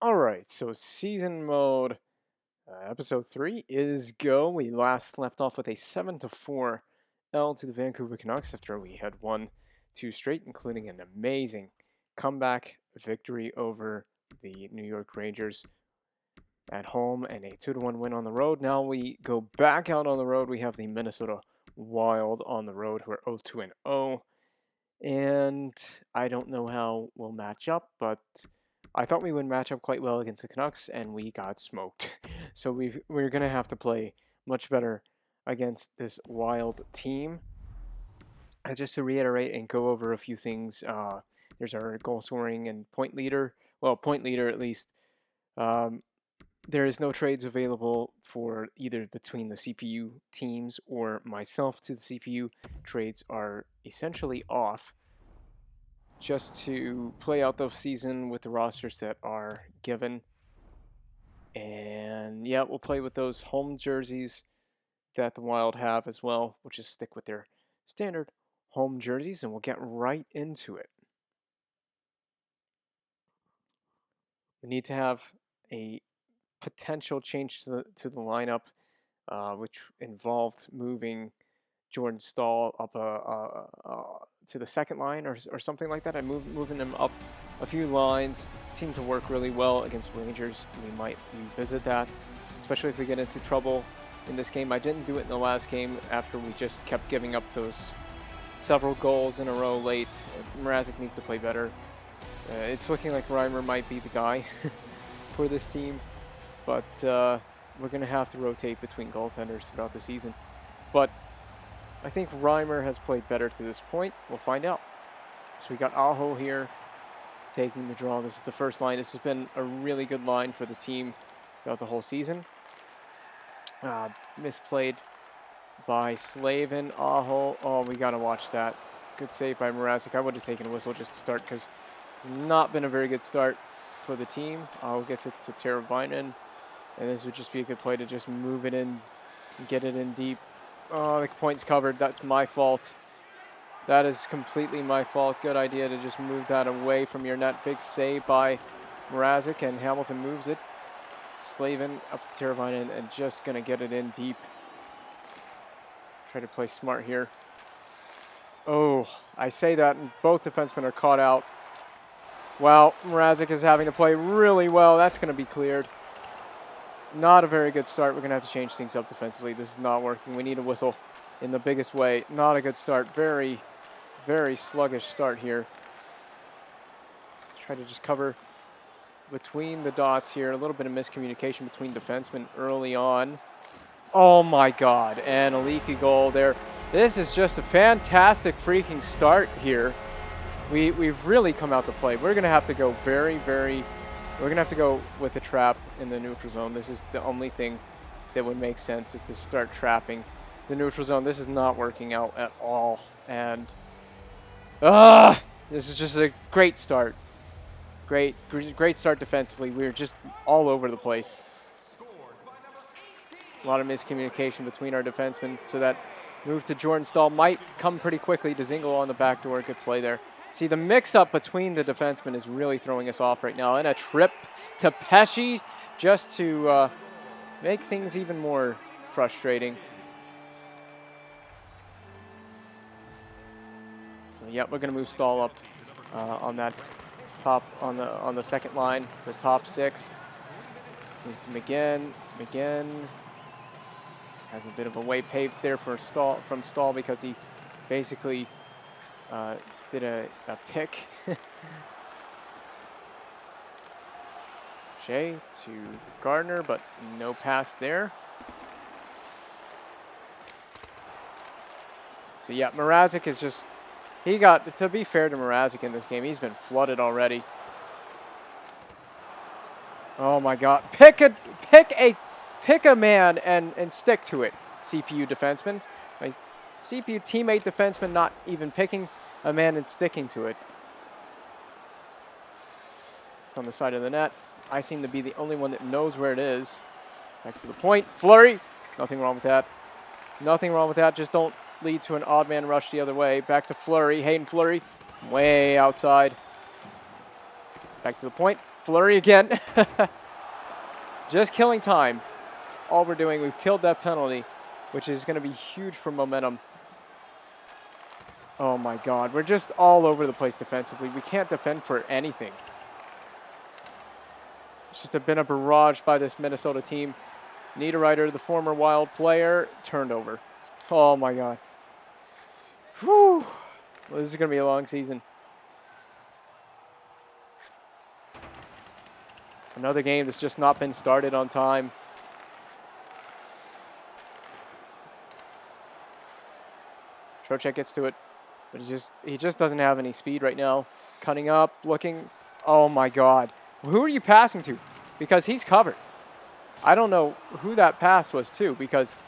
Alright, so season mode, episode 3 is go. We last left off with a 7-4 L to the Vancouver Canucks after we had won 2 straight, including an amazing comeback victory over the New York Rangers at home and a 2-1 win on the road. Now we go back out on the road. We have the Minnesota Wild on the road who are 0-2-0. And I don't know how we'll match up, but I thought we would match up quite well against the Canucks, and we got smoked. So we're going to have to play much better against this Wild team. Just to reiterate and go over a few things, there's our goal scoring and point leader. Well, point leader at least. Um, there is no trades available for either between the CPU teams or myself to the CPU. Trades are essentially off just to play out the season with the rosters that are given. And yeah, we'll play with those home jerseys that the Wild have as well. We'll just stick with their standard home jerseys and we'll get right into it. We need to have a potential change to the lineup, which involved moving Jordan Stahl up to the second line or something like that. Moving them up a few lines. Seemed to work really well against Rangers. We might revisit that, especially if we get into trouble in this game. I didn't do it in the last game after we just kept giving up those several goals in a row late. Mrazek needs to play better. It's looking like Reimer might be the guy for this team, but we're going to have to rotate between goaltenders throughout the season. But I think Reimer has played better to this point. We'll find out. So we got Aho here taking the draw. This is the first line. This has been a really good line for the team throughout the whole season. Misplayed by Slavin. Aho. Oh, we got to watch that. Good save by Mrazek. I would have taken a whistle just to start because it's not been a very good start for the team. Aho gets it to Teravainen. And this would just be a good play to just move it in and get it in deep. Oh, the point's covered. That's my fault. That is completely my fault. Good idea to just move that away from your net. Big save by Mrazek, and Hamilton moves it. Slavin up to Teravainen and just going to get it in deep. Try to play smart here. Oh, I say that, and both defensemen are caught out. Wow, Mrazek is having to play really well. That's going to be cleared. Not a very good start. We're going to have to change things up defensively. This is not working. We need a whistle in the biggest way. Not a good start. Very, very sluggish start here. Try to just cover between the dots here. A little bit of miscommunication between defensemen early on. Oh my God. And a leaky goal there. This is just a fantastic freaking start here. We've really come out to play. We're going to have to go we're going to have to go with a trap in the neutral zone. This is the only thing that would make sense, is to start trapping the neutral zone. This is not working out at all. And this is just a great start. Great start defensively. We're just all over the place. A lot of miscommunication between our defensemen. So that move to Jordan Stahl might come pretty quickly. Dzingel on the back door. Good play there. See, the mix-up between the defensemen is really throwing us off right now. And a trip to Pesce just to make things even more frustrating. So, yeah, we're going to move Stahl up on that top, on the second line, the top six. Move to McGinn. McGinn has a bit of a way paved there for from Stahl because he basically did a pick. Jay to Gardner, but no pass there. So yeah, Mrazek is just, to be fair to Mrazek in this game, he's been flooded already. Oh my God, pick a man and stick to it, CPU defenseman. My CPU teammate defenseman not even picking a man and sticking to it. It's on the side of the net. I seem to be the only one that knows where it is. Back to the point. Flurry. Nothing wrong with that. Nothing wrong with that. Just don't lead to an odd man rush the other way. Back to Flurry. Hayden Flurry. Way outside. Back to the point. Fleury again. Just killing time. All we're doing, we've killed that penalty, which is going to be huge for momentum. Oh my God, we're just all over the place defensively. We can't defend for anything. It's just been a barrage by this Minnesota team. Niederreiter, the former Wild player, turned over. Oh my God. Whew. Well, this is going to be a long season. Another game that's just not been started on time. Trocheck gets to it, but he just doesn't have any speed right now. Cutting up, looking. Oh my God. Who are you passing to? Because he's covered. I don't know who that pass was to, because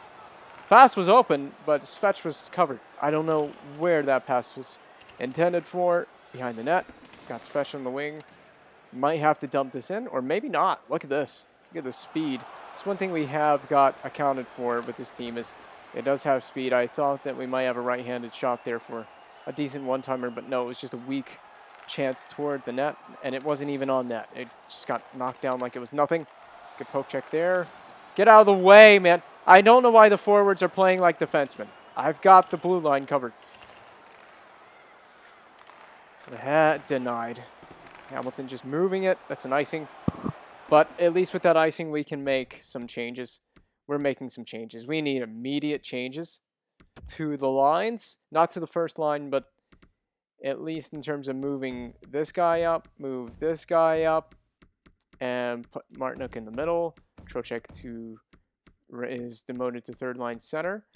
pass was open, but Svetch was covered. I don't know where that pass was intended for. Behind the net. Got Svetch on the wing. Might have to dump this in, or maybe not. Look at this. Look at the speed. It's one thing we have got accounted for with this team is it does have speed. I thought that we might have a right-handed shot there for a decent one-timer, but no, it was just a weak chance toward the net, and it wasn't even on net. It just got knocked down like it was nothing. Good poke check there. Get out of the way, man. I don't know why the forwards are playing like defensemen. I've got the blue line covered. Denied. Hamilton just moving it. That's an icing. But at least with that icing, we can make some changes. We're making some changes. We need immediate changes to the lines. Not to the first line, but at least in terms of moving this guy up, move this guy up, and put Martinook in the middle. Trocheck is demoted to third line center.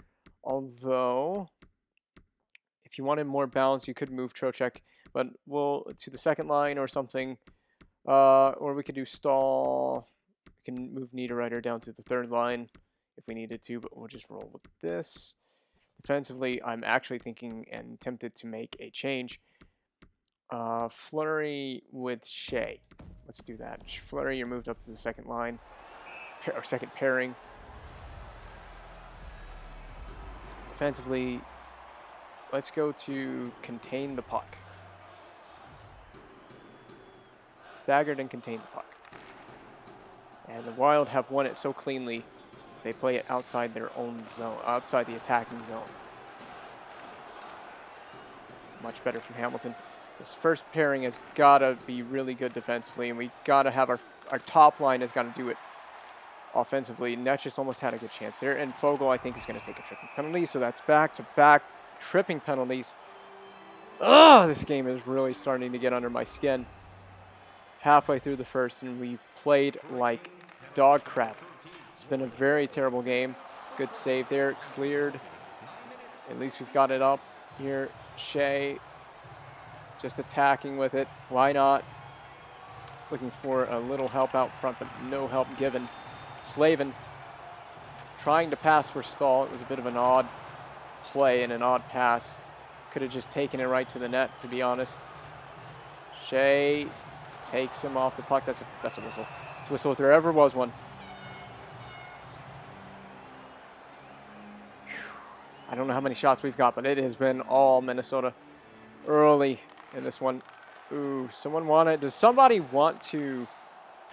Although, if you wanted more balance, you could move Trocheck, but we'll to the second line or something. Or we could do Stahl. We can move Niederreiter down to the third line if we needed to, but we'll just roll with this. Defensively, I'm actually thinking and tempted to make a change. Fleury with Shea. Let's do that. Fleury, you're moved up to the second line, or second pairing. Defensively, let's go to contain the puck. Staggered and contain the puck. And the Wild have won it so cleanly, they play it outside their own zone, outside the attacking zone. Much better from Hamilton. This first pairing has got to be really good defensively, and we got to have our top line has got to do it offensively. Netsch just almost had a good chance there, and Fogle, I think, is going to take a tripping penalty, so that's back-to-back tripping penalties. Ugh, this game is really starting to get under my skin. Halfway through the first, and we've played like dog crap. It's been a very terrible game. Good save there, cleared. At least we've got it up here. Shea just attacking with it. Why not? Looking for a little help out front, but no help given. Slavin trying to pass for Stahl. It was a bit of an odd play and an odd pass. Could have just taken it right to the net, to be honest. Shea takes him off the puck. That's a whistle. It's a whistle if there ever was one. I don't know how many shots we've got, but it has been all Minnesota early in this one. Ooh, does somebody want to,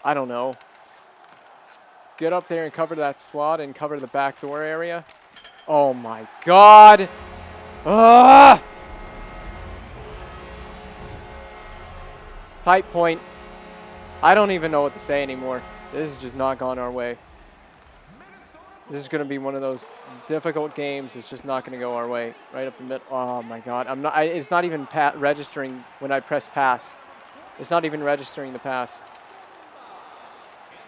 I don't know, get up there and cover that slot and cover the backdoor area? Oh my God. Ah! Tight point. I don't even know what to say anymore. This has just not gone our way. This is going to be one of those difficult games. It's just not going to go our way. Right up the middle. Oh my God! It's not even registering when I press pass. It's not even registering the pass.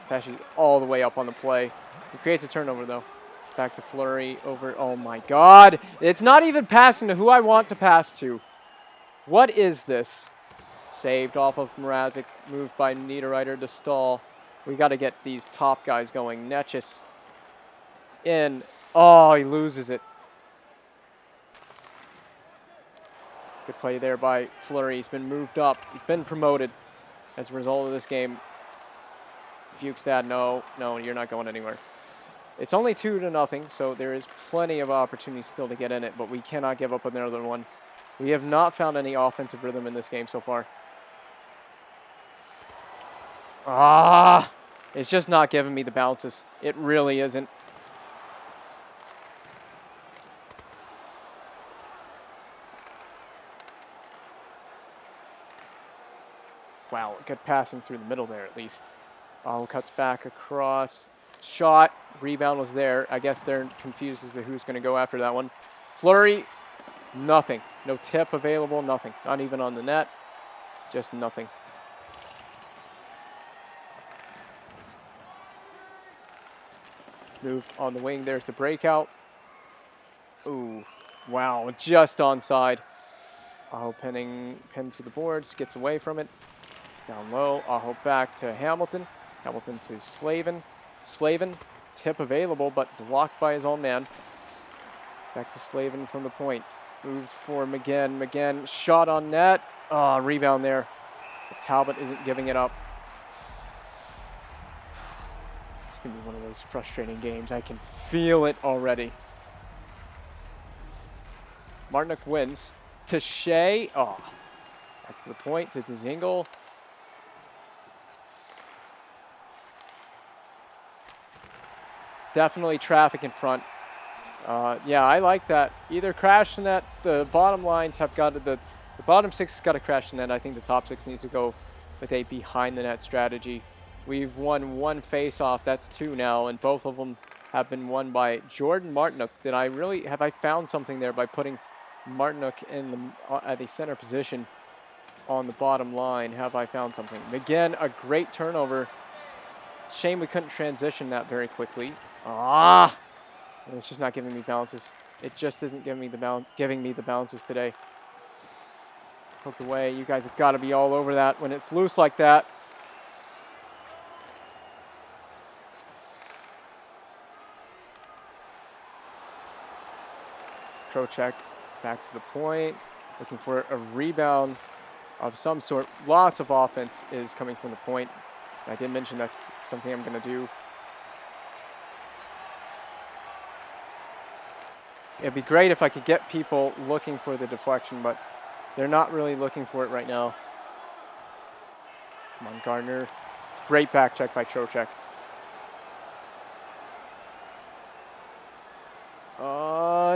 Passes all the way up on the play. It creates a turnover though. Back to Fleury over. Oh my God! It's not even passing to who I want to pass to. What is this? Saved off of Mrazek. Moved by Niederreiter to Stahl. We got to get these top guys going. Netschis in. Oh, he loses it. Good play there by Fleury. He's been moved up. He's been promoted as a result of this game. Bukestad, no, you're not going anywhere. It's only 2-0, so there is plenty of opportunity still to get in it, but we cannot give up another one. We have not found any offensive rhythm in this game so far. Ah, it's just not giving me the bounces. It really isn't. Wow, good passing through the middle there at least. Oh, cuts back across. Shot. Rebound was there. I guess they're confused as to who's going to go after that one. Flurry. Nothing. No tip available. Nothing. Not even on the net. Just nothing. Moved on the wing. There's the breakout. Ooh. Wow. Just onside. Aho pinned to the boards. Gets away from it. Down low. Aho back to Hamilton. Hamilton to Slavin. Slavin. Tip available, but blocked by his own man. Back to Slavin from the point. Moved for McGinn. McGinn shot on net. Oh, rebound there. But Talbot isn't giving it up. It's going to be one of those frustrating games. I can feel it already. Martinick wins. To Shea. Oh, back to the point. To Dzingel. Definitely traffic in front. Yeah, I like that. Either crash the net. The bottom lines have got to, the bottom six has got to crash the net. I think the top six needs to go with a behind the net strategy. We've won one face-off. That's two now, and both of them have been won by Jordan Martinook. Have I found something there by putting Martinook in at the center position on the bottom line? Have I found something? Again, a great turnover. Shame we couldn't transition that very quickly. Ah! It's just not giving me bounces. It just isn't giving me the bounces today. Poked away. You guys have got to be all over that when it's loose like that. Trocheck back to the point. Looking for a rebound of some sort. Lots of offense is coming from the point. I did mention that's something I'm going to do. It'd be great if I could get people looking for the deflection, but they're not really looking for it right now. Come on, Gardner. Great back check by Trocheck.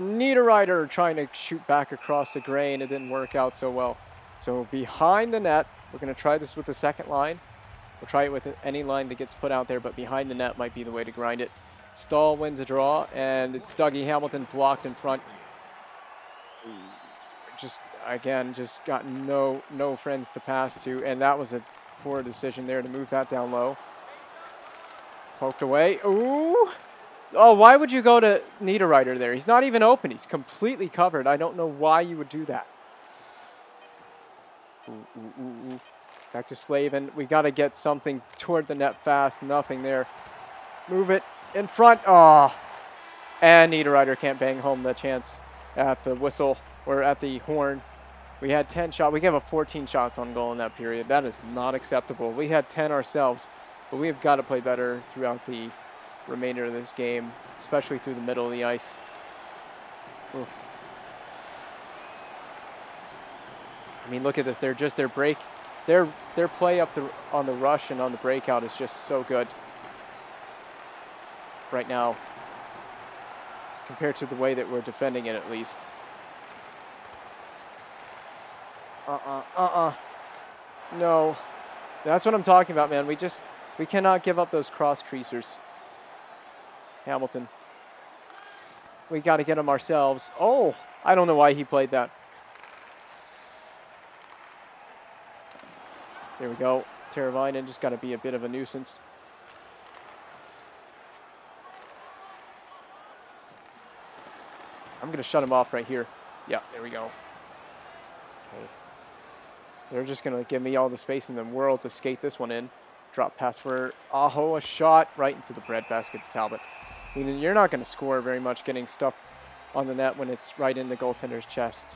Niederreiter trying to shoot back across the grain. It didn't work out so well. So behind the net, we're going to try this with the second line. We'll try it with any line that gets put out there, but behind the net might be the way to grind it. Stahl wins a draw, and it's Dougie Hamilton blocked in front. Just got no friends to pass to, and that was a poor decision there to move that down low. Poked away. Ooh! Oh, why would you go to Niederreiter there? He's not even open. He's completely covered. I don't know why you would do that. Ooh. Back to Slavin. We got to get something toward the net fast. Nothing there. Move it in front. Oh. And Niederreiter can't bang home the chance at the whistle or at the horn. We had 10 shots. We gave up 14 shots on goal in that period. That is not acceptable. We had 10 ourselves, but we have got to play better throughout the remainder of this game, especially through the middle of the ice. Ooh. I mean, look at this. Their play on the rush and on the breakout is just so good right now compared to the way that we're defending it, at least. No. That's what I'm talking about, man. We cannot give up those cross creasers. Hamilton. We got to get them ourselves. Oh, I don't know why he played that. There we go. Teravainen just got to be a bit of a nuisance. I'm going to shut him off right here. Yeah, there we go. Okay. They're just going to give me all the space in the world to skate this one in. Drop pass for Aho, a shot right into the breadbasket to Talbot. I mean, you're not going to score very much getting stuff on the net when it's right in the goaltender's chest.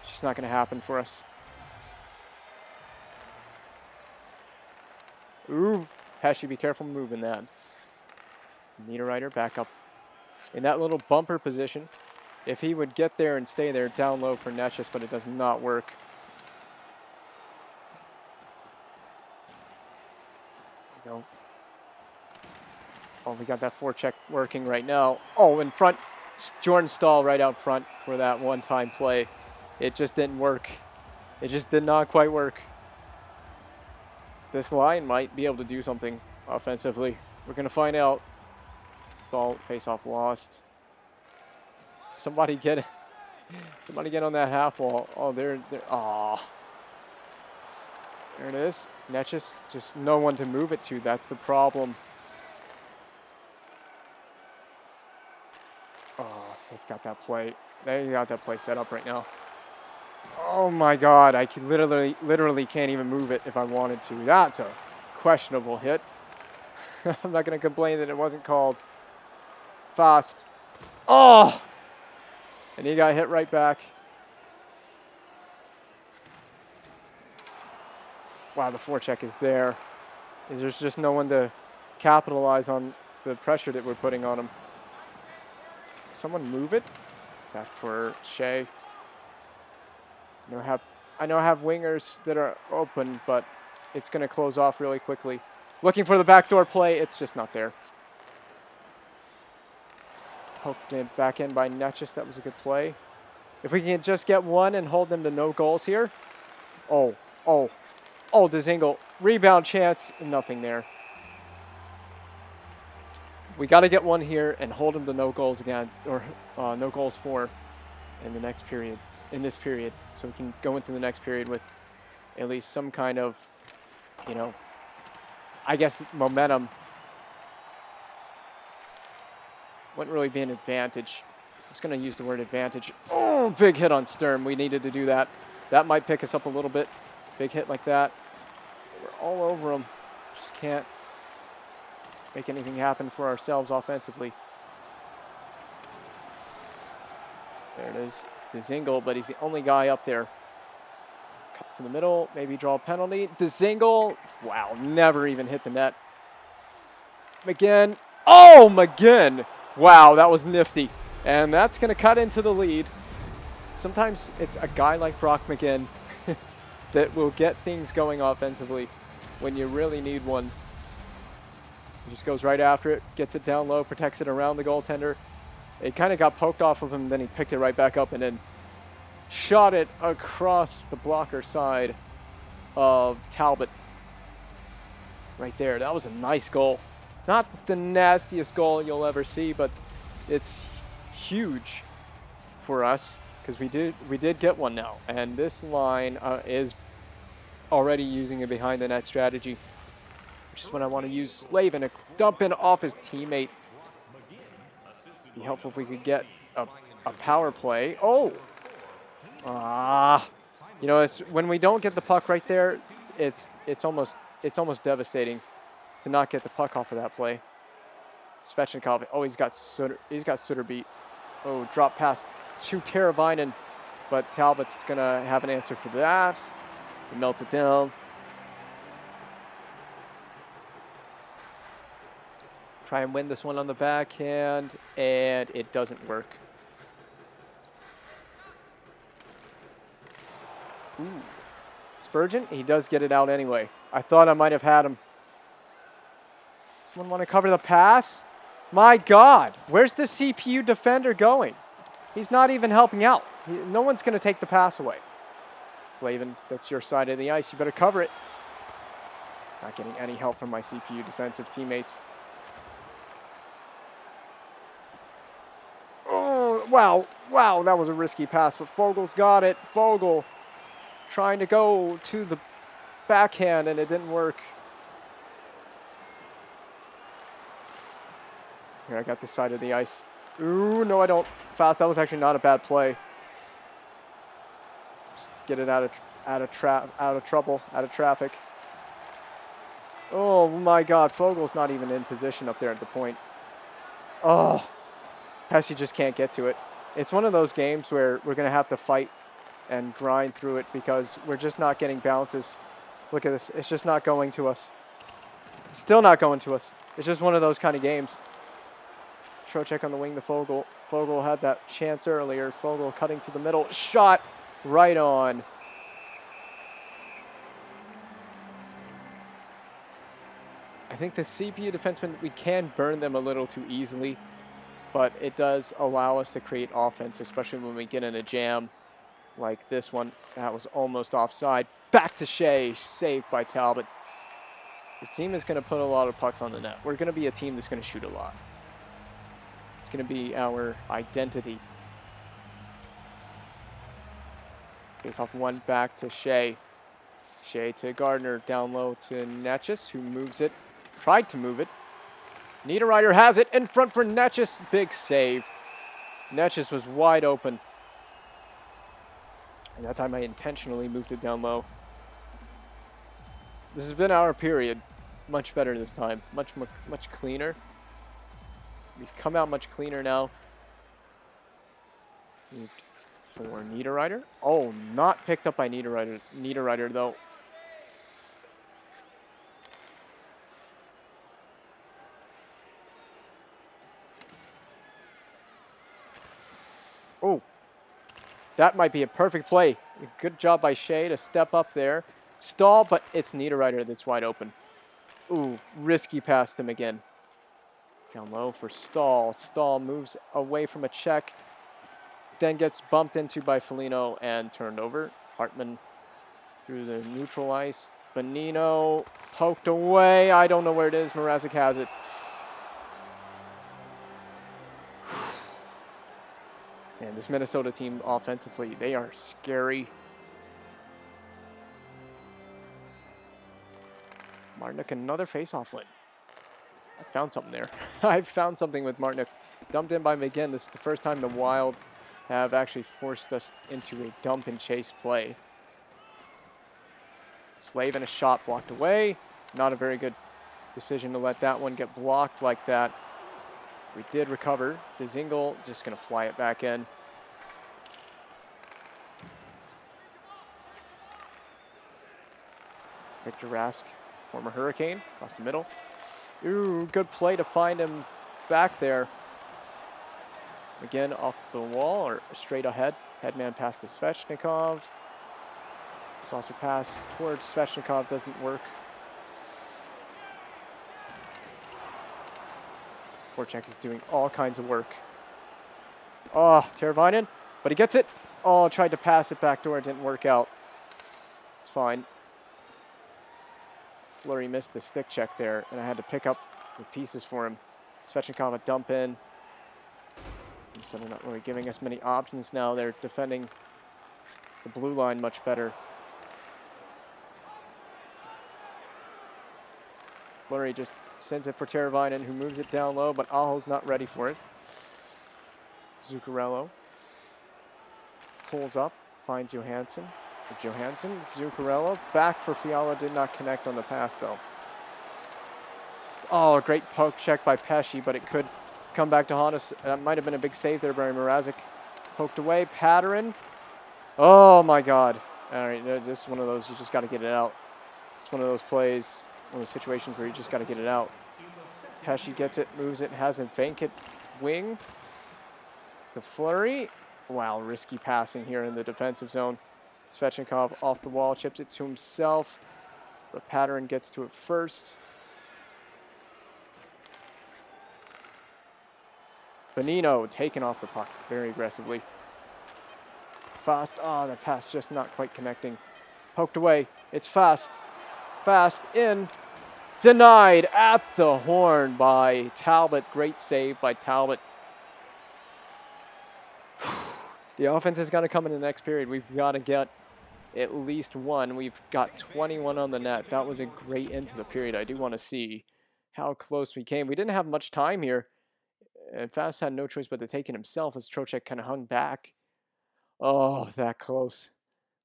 It's just not going to happen for us. Ooh, Pesci, be careful moving that. Niederreiter back up in that little bumper position. If he would get there and stay there, down low for Netchus, but it does not work. Oh, we got that forecheck working right now. Oh, in front. Jordan Stahl right out front for that one-time play. It just didn't work. It just did not quite work. This line might be able to do something offensively. We're going to find out. Stahl face-off lost. Somebody get on that half wall. Oh, there. Oh. There it is. Netchus, just no one to move it to. That's the problem. Oh, they've got that play. They got that play set up right now. Oh my God! I could literally can't even move it if I wanted to. That's a questionable hit. I'm not going to complain that it wasn't called. Fast. Oh! And he got hit right back. Wow, the forecheck is there. There's just no one to capitalize on the pressure that we're putting on him. Someone move it. Back for Shea. I know I have wingers that are open, but it's going to close off really quickly. Looking for the backdoor play. It's just not there. Poked it back in by Netchus. That was a good play. If we can just get one and hold them to no goals here. Oh, Dzingel. Rebound chance. Nothing there. We got to get one here and hold them to no goals against, or no goals for in the next period. In this period. So we can go into the next period with at least some kind of, I guess, momentum. Wouldn't really be an advantage. I was going to use the word advantage. Oh, big hit on Sturm. We needed to do that. That might pick us up a little bit. Big hit like that. We're all over them. Just can't make anything happen for ourselves offensively. There it is. Dzingel, but he's the only guy up there. Cut to the middle. Maybe draw a penalty. Dzingel. Wow, never even hit the net. McGinn. Oh, McGinn. Wow, that was nifty. And that's going to cut into the lead. Sometimes it's a guy like Brock McGinn that will get things going offensively when you really need one. He just goes right after it, gets it down low, protects it around the goaltender. It kind of got poked off of him, then he picked it right back up and then shot it across the blocker side of Talbot. Right there. That was a nice goal. Not the nastiest goal you'll ever see, but it's huge for us because we did get one now. And this line is already using a behind the net strategy, which is when I want to use Slavin to dump in off his teammate. Be helpful if we could get a power play. Oh! It's when we don't get the puck right there, it's almost devastating to not get the puck off of that play. Svechnikov, oh, he's got Sutter beat. Oh, drop pass to Teravainen, but Talbot's gonna have an answer for that. He melts it down. Try and win this one on the backhand, and it doesn't work. Ooh. Spurgeon, he does get it out anyway. I thought I might have had him. Does someone want to cover the pass? My God, where's the CPU defender going? He's not even helping out. No one's going to take the pass away. Slavin, that's your side of the ice. You better cover it. Not getting any help from my CPU defensive teammates. Oh, wow. Wow, that was a risky pass, but Fogel's got it. Fogel trying to go to the backhand, and it didn't work. Here, I got this side of the ice. Ooh, no, I don't. Fast, that was actually not a bad play. Just get it out of trouble, out of traffic. Oh my God, Fogel's not even in position up there at the point. Oh, Pesci just can't get to it. It's one of those games where we're gonna have to fight and grind through it because we're just not getting bounces. Look at this, it's just not going to us. It's still not going to us. It's just one of those kind of games. Trocheck on the wing to Fogel. Fogel had that chance earlier. Fogel cutting to the middle. Shot right on. I think the CPU defensemen, we can burn them a little too easily, but it does allow us to create offense, especially when we get in a jam like this one. That was almost offside. Back to Shea, saved by Talbot. This team is going to put a lot of pucks on the net. We're going to be a team that's going to shoot a lot. It's going to be our identity. Face off one, back to Shea. Shea to Gardner, down low to Natchez, who moves it. Tried to move it. Niederreiter has it in front for Natchez. Big save. Natchez was wide open. And that time I intentionally moved it down low. This has been our period. Much better this time. Much cleaner. We've come out much cleaner now. Moved for Niederreiter. Oh, not picked up by Niederreiter though. Oh, that might be a perfect play. Good job by Shea to step up there. Stall, but it's Niederreiter that's wide open. Ooh, risky past him again. Down low for Stahl. Stahl moves away from a check. Then gets bumped into by Foligno and turned over. Hartman through the neutral ice. Bonino poked away. I don't know where it is. Mrazek has it. Man, this Minnesota team offensively, they are scary. Martinick, another face-off win. I found something there. I found something with Martinick. Dumped in by McGinn. This is the first time the Wild have actually forced us into a dump and chase play. Slave and a shot blocked away. Not a very good decision to let that one get blocked like that. We did recover. Dzingel just going to fly it back in. Victor Rask, former Hurricane, across the middle. Ooh, good play to find him back there. Again, off the wall or straight ahead. Headman pass to Svechnikov. Saucer pass towards Svechnikov doesn't work. Voracek is doing all kinds of work. Oh, Teravainen, but he gets it. Oh, tried to pass it back door, it didn't work out. It's fine. Fleury missed the stick check there, and I had to pick up the pieces for him. Svechnikov a dump in. So they're not really giving us many options now. They're defending the blue line much better. Fleury just sends it for Teravainen, who moves it down low, but Aho's not ready for it. Zuccarello pulls up, finds Johansson. Johansson, Zuccarello, back for Fiala, did not connect on the pass though. Oh, a great poke check by Pesci, but it could come back to haunt us. That might have been a big save there by Mrazek. Poked away, Patterin. Oh my God. All right, this is one of those, you just got to get it out. It's one of those plays, one of those situations where you just got to get it out. Pesci gets it, moves it, has him fake it. Wing to Fleury. Wow, risky passing here in the defensive zone. Svechnikov off the wall, chips it to himself, but Patterin gets to it first. Bonino taking off the puck very aggressively. Fast, oh, that pass just not quite connecting. Poked away, it's Fast. Fast in, denied at the horn by Talbot. Great save by Talbot. The offense is going to come in the next period. We've got to get at least one. We've got 21 on the net. That was a great end to the period. I do want to see how close we came. We didn't have much time here. And Fast had no choice but to take it himself as Trocheck kind of hung back. Oh, that close.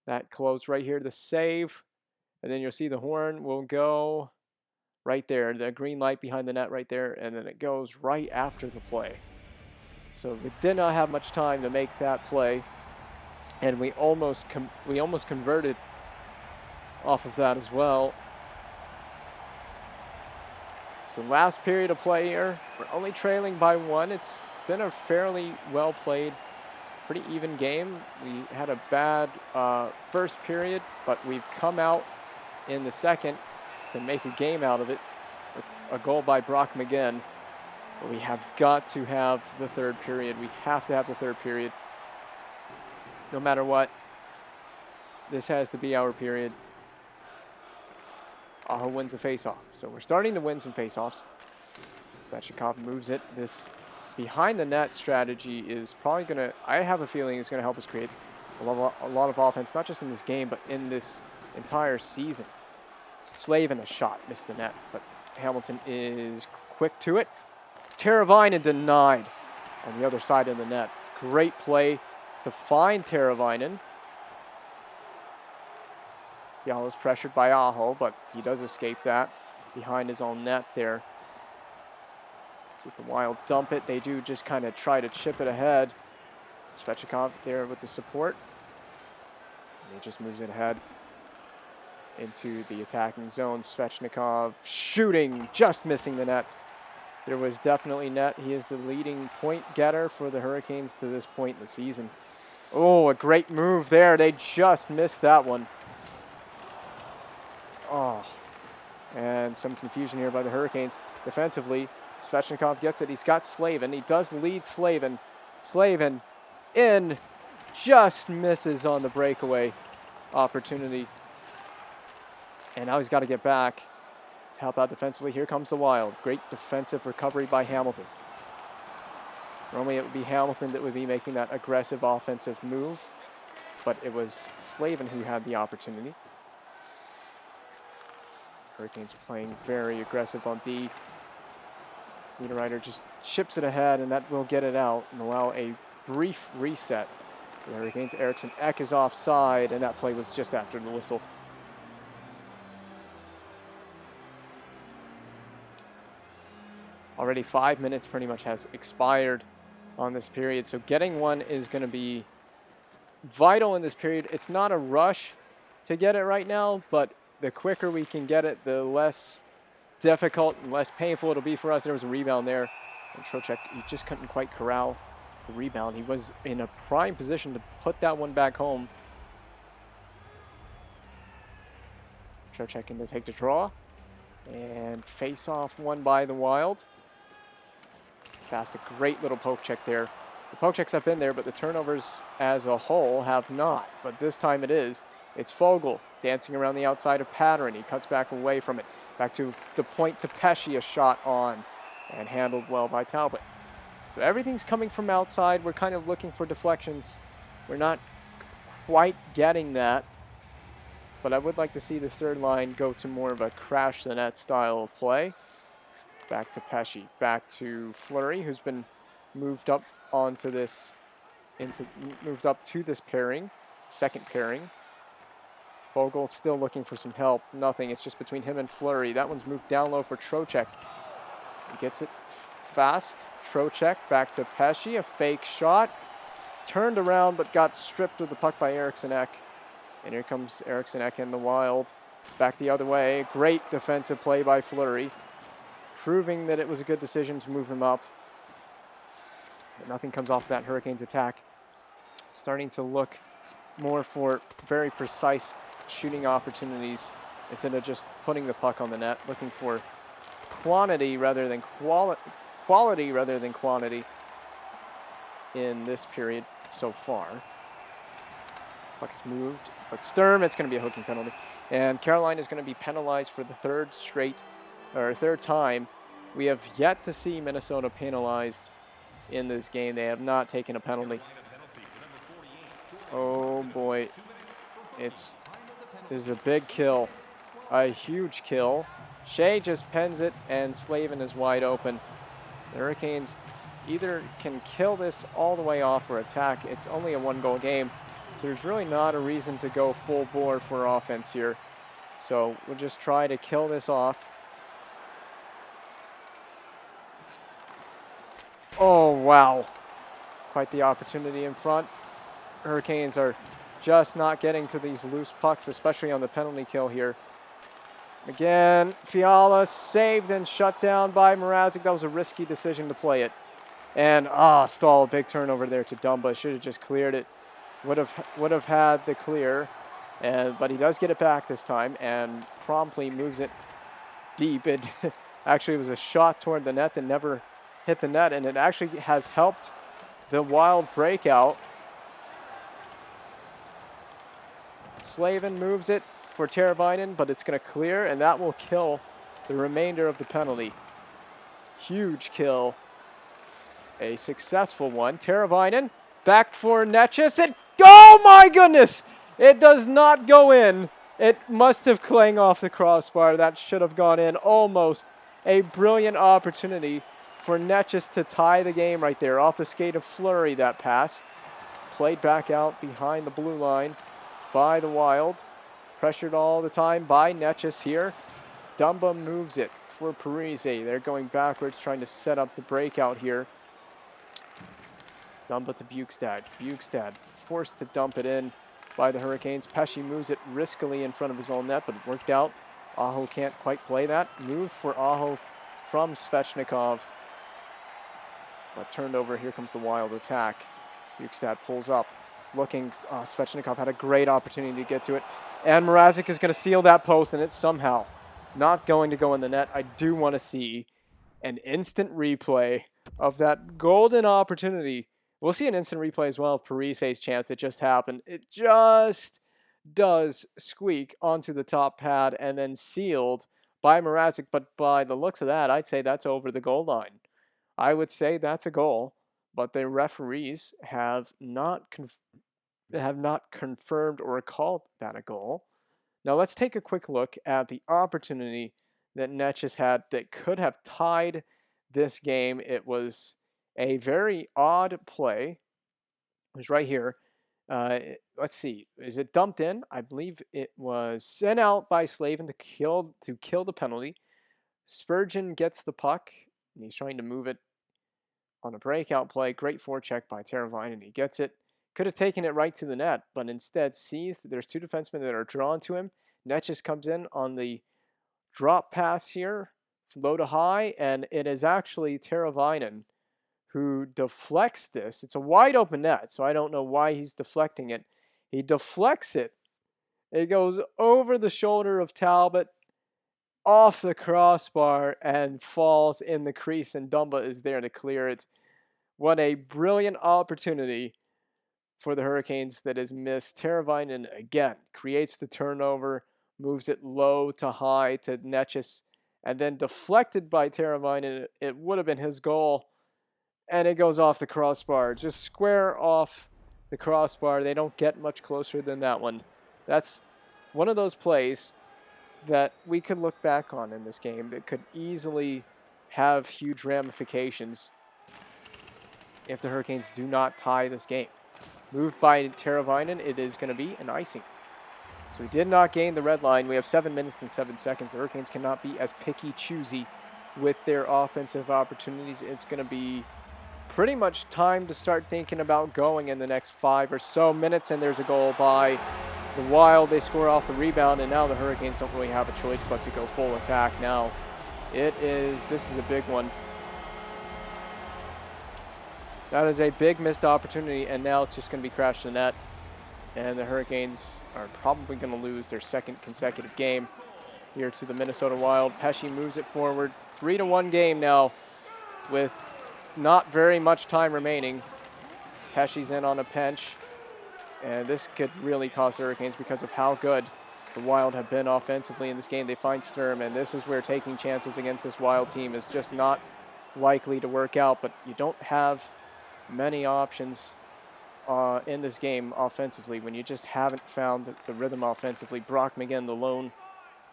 That close right here. The save. And then you'll see the horn will go right there. The green light behind the net right there. And then it goes right after the play. So we did not have much time to make that play, and we almost converted off of that as well. So last period of play here, we're only trailing by one. It's been a fairly well played, pretty even game. We had a bad first period, but we've come out in the second to make a game out of it with a goal by Brock McGinn. But we have got to have the third period. We have to have the third period. No matter what, this has to be our period. Aho wins a face-off. So we're starting to win some face-offs. Svechnikov moves it. This behind the net strategy is probably going to, I have a feeling it's going to help us create a lot of offense, not just in this game, but in this entire season. Slavin a shot, missed the net, but Hamilton is quick to it. Teravainen denied on the other side of the net. Great play to find Teravainen. Fiala's pressured by Aho, but he does escape that behind his own net there. See if the Wild dump it. They do just kind of try to chip it ahead. Svechnikov there with the support. And he just moves it ahead into the attacking zone. Svechnikov shooting, just missing the net. There was definitely net. He is the leading point getter for the Hurricanes to this point in the season. Oh, a great move there. They just missed that one. Oh, and some confusion here by the Hurricanes defensively. Svechnikov gets it. He's got Slavin. He does lead Slavin. Slavin in, just misses on the breakaway opportunity. And now he's got to get back to help out defensively. Here comes the Wild. Great defensive recovery by Hamilton. Normally it would be Hamilton that would be making that aggressive offensive move, but it was Slavin who had the opportunity. Hurricanes playing very aggressive on D. Niederreiter just chips it ahead, and that will get it out and allow a brief reset for the Hurricanes. Eriksson Ek is offside, and that play was just after the whistle. Already 5 minutes pretty much has expired on this period, so getting one is going to be vital in this period. It's not a rush to get it right now, but the quicker we can get it, the less difficult and less painful it'll be for us. There was a rebound there, and Trocheck, he just couldn't quite corral the rebound. He was in a prime position to put that one back home. Trocheck in to take the draw, and face off won by the Wild. Fast, a great little poke check there. The poke checks have been there, but the turnovers as a whole have not. But this time it is. It's Foegele dancing around the outside of Patterson. He cuts back away from it. Back to the point to Pesce, a shot on, and handled well by Talbot. So everything's coming from outside. We're kind of looking for deflections. We're not quite getting that. But I would like to see this third line go to more of a crash the net style of play. Back to Pesce, back to Fleury, who's been moved up onto this, moved up to this pairing, second pairing. Foegele still looking for some help. Nothing. It's just between him and Fleury. That one's moved down low for Trocheck. He gets it fast. Trocheck back to Pesce. A fake shot. Turned around but got stripped of the puck by Eriksson Ek. And here comes Eriksson Ek in the Wild. Back the other way. Great defensive play by Fleury, proving that it was a good decision to move him up. But nothing comes off that Hurricanes attack. Starting to look more for very precise shooting opportunities instead of just putting the puck on the net, looking for quantity rather than quality rather than quantity in this period so far. Puck is moved, but Sturm, it's going to be a hooking penalty. And Carolina is going to be penalized for the third time. We have yet to see Minnesota penalized in this game. They have not taken a penalty. Oh boy, this is a big kill, a huge kill. Shea just pens it, and Slavin is wide open. The Hurricanes either can kill this all the way off or attack. It's only a one-goal game, so there's really not a reason to go full bore for offense here. So we'll just try to kill this off. Oh, wow. Quite the opportunity in front. Hurricanes are just not getting to these loose pucks, especially on the penalty kill here. Again, Fiala saved and shut down by Mrazek. That was a risky decision to play it. And, Stahl, big turnover there to Dumba. Should have just cleared it. Would have had the clear. But he does get it back this time and promptly moves it deep. Actually, it was a shot toward the net that never hit the net, and it actually has helped the Wild breakout. Slavin moves it for Teravainen, but it's going to clear, and that will kill the remainder of the penalty. Huge kill. A successful one. Teravainen back for Netchis. Oh my goodness! It does not go in. It must have clanged off the crossbar. That should have gone in almost. A brilliant opportunity for Netchis to tie the game right there. Off the skate of Fleury, that pass. Played back out behind the blue line by the Wild. Pressured all the time by Netchis here. Dumba moves it for Parise. They're going backwards, trying to set up the breakout here. Dumba to Bukestad. Bukestad forced to dump it in by the Hurricanes. Pesce moves it riskily in front of his own net, but it worked out. Aho can't quite play that. Move for Aho from Svechnikov. But turned over. Here comes the Wild attack. Bukestad pulls up. Looking, Svechnikov had a great opportunity to get to it. And Mrazek is going to seal that post, and it's somehow not going to go in the net. I do want to see an instant replay of that golden opportunity. We'll see an instant replay as well of Parise's chance. It just happened. It just does squeak onto the top pad and then sealed by Mrazek. But by the looks of that, I'd say that's over the goal line. I would say that's a goal, but the referees have not confirmed or called that a goal. Now let's take a quick look at the opportunity that Netchis had that could have tied this game. It was a very odd play. It was right here. Let's see. Is it dumped in? I believe it was sent out by Slavin to kill the penalty. Spurgeon gets the puck, and he's trying to move it on a breakout play. Great forecheck by Teravainen, and he gets it. Could have taken it right to the net, but instead sees that there's two defensemen that are drawn to him. Netchis comes in on the drop pass here, low to high, and it is actually Teravainen who deflects this. It's a wide open net, so I don't know why he's deflecting it. He deflects it. It goes over the shoulder of Talbot, off the crossbar, and falls in the crease, and Dumba is there to clear it. What a brilliant opportunity for the Hurricanes that is missed. Teravainen again creates the turnover, moves it low to high to Netchis, and then deflected by Teravainen. It would have been his goal, and it goes off the crossbar, just square off the crossbar. They don't get much closer than that one. That's one of those plays that we could look back on in this game that could easily have huge ramifications if the Hurricanes do not tie this game. Moved by Teravainen, it is going to be an icing. So we did not gain the red line. We have 7 minutes and 7 seconds. The Hurricanes cannot be as picky, choosy with their offensive opportunities. It's going to be pretty much time to start thinking about going in the next 5 or so minutes, and there's a goal by the Wild. They score off the rebound, and now the Hurricanes don't really have a choice but to go full attack now. This is a big one. That is a big missed opportunity, and now it's just going to be crashed in the net. And the Hurricanes are probably going to lose their second consecutive game here to the Minnesota Wild. Pesce moves it forward. 3-1 game now with not very much time remaining. Pesce's in on a pinch, and this could really cost the Hurricanes because of how good the Wild have been offensively in this game. They find Sturm, and this is where taking chances against this Wild team is just not likely to work out, but you don't have many options in this game offensively when you just haven't found the rhythm offensively. Brock McGinn, the lone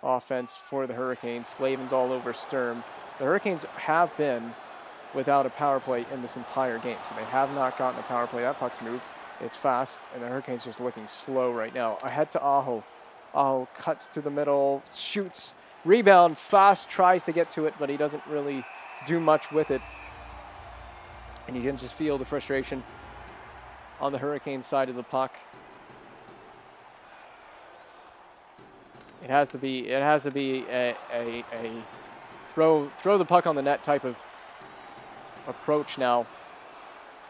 offense for the Hurricanes. Slavin's all over Sturm. The Hurricanes have been without a power play in this entire game, so they have not gotten a power play. That puck's moved. It's fast, and the Hurricanes just looking slow right now. Ahead to Aho. Aho cuts to the middle, shoots, rebound, fast, tries to get to it, but he doesn't really do much with it. And you can just feel the frustration on the Hurricane side of the puck. It has to be a throw the puck on the net type of approach now.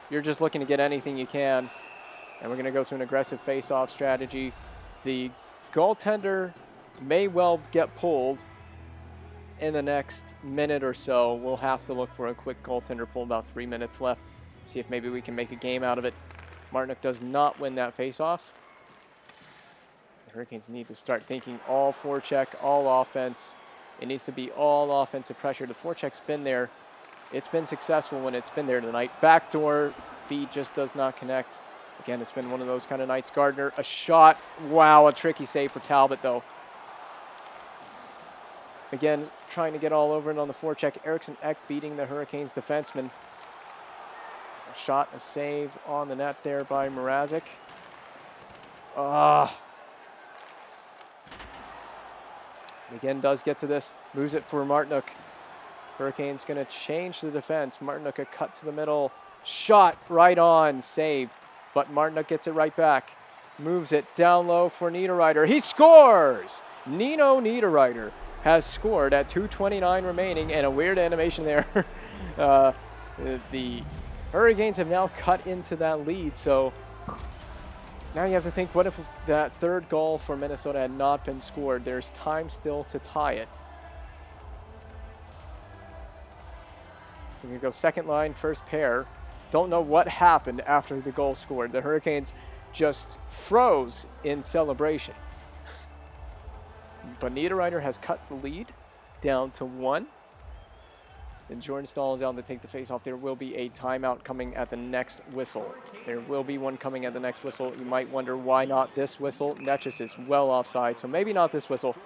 You're just looking to get anything you can, and we're going to go to an aggressive face-off strategy. The goaltender may well get pulled, in the next minute or so. We'll have to look for a quick goaltender pull, about 3 minutes left. See if maybe we can make a game out of it. Martinook does not win that faceoff. The Hurricanes need to start thinking all forecheck, all offense. It needs to be all offensive pressure. The forecheck's been there. It's been successful when it's been there tonight. Backdoor feed just does not connect. Again, it's been one of those kind of nights. Gardner, a shot. Wow, a tricky save for Talbot, though. Again, trying to get all over it on the forecheck. Eriksson Ek beating the Hurricanes defenseman. A shot, a save on the net there by Mrazek. Again, does get to this. Moves it for Martinook. Hurricanes going to change the defense. Martinook a cut to the middle. Shot right on. Saved. But Martinook gets it right back. Moves it down low for Niederreiter. He scores! Nino Niederreiter has scored at 2:29 remaining, and a weird animation there. The Hurricanes have now cut into that lead, so now you have to think, what if that third goal for Minnesota had not been scored? There's time still to tie it. We're going to go second line, first pair. Don't know what happened after the goal scored. The Hurricanes just froze in celebration. But Niederreiter has cut the lead down to 1. And Jordan Stahl is out to take the face-off. There will be a timeout coming at the next whistle. There will be one coming at the next whistle. You might wonder why not this whistle. Netchus is well offside, so maybe not this whistle,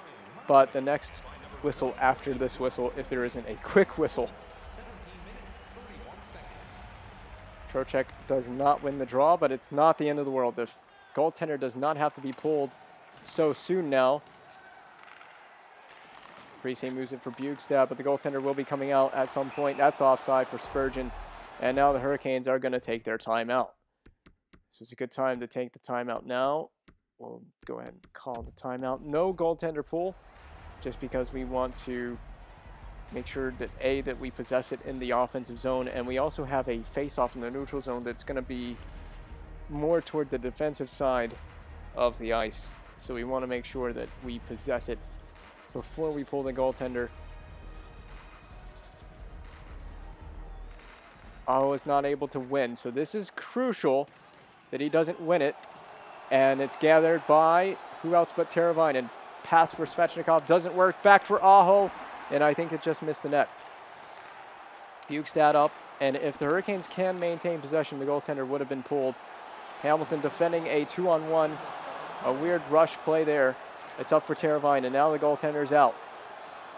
but the next whistle after this whistle if there isn't a quick whistle. Trocheck does not win the draw, but it's not the end of the world. The goaltender does not have to be pulled so soon now. Parise moves it for Bjugstad, but the goaltender will be coming out at some point. That's offside for Spurgeon. And now the Hurricanes are going to take their timeout. So it's a good time to take the timeout now. We'll go ahead and call the timeout. No goaltender pull, just because we want to make sure that, A, that we possess it in the offensive zone, and we also have a face-off in the neutral zone that's going to be more toward the defensive side of the ice. So we want to make sure that we possess it before we pull the goaltender. Aho is not able to win, so this is crucial that he doesn't win it. And it's gathered by who else but Teravainen. Pass for Svechnikov doesn't work. Back for Aho, and I think it just missed the net. Bjugstad up, and if the Hurricanes can maintain possession, the goaltender would have been pulled. Hamilton defending a 2-on-1. A weird rush play there. It's up for Teravainen. Now the goaltender's out.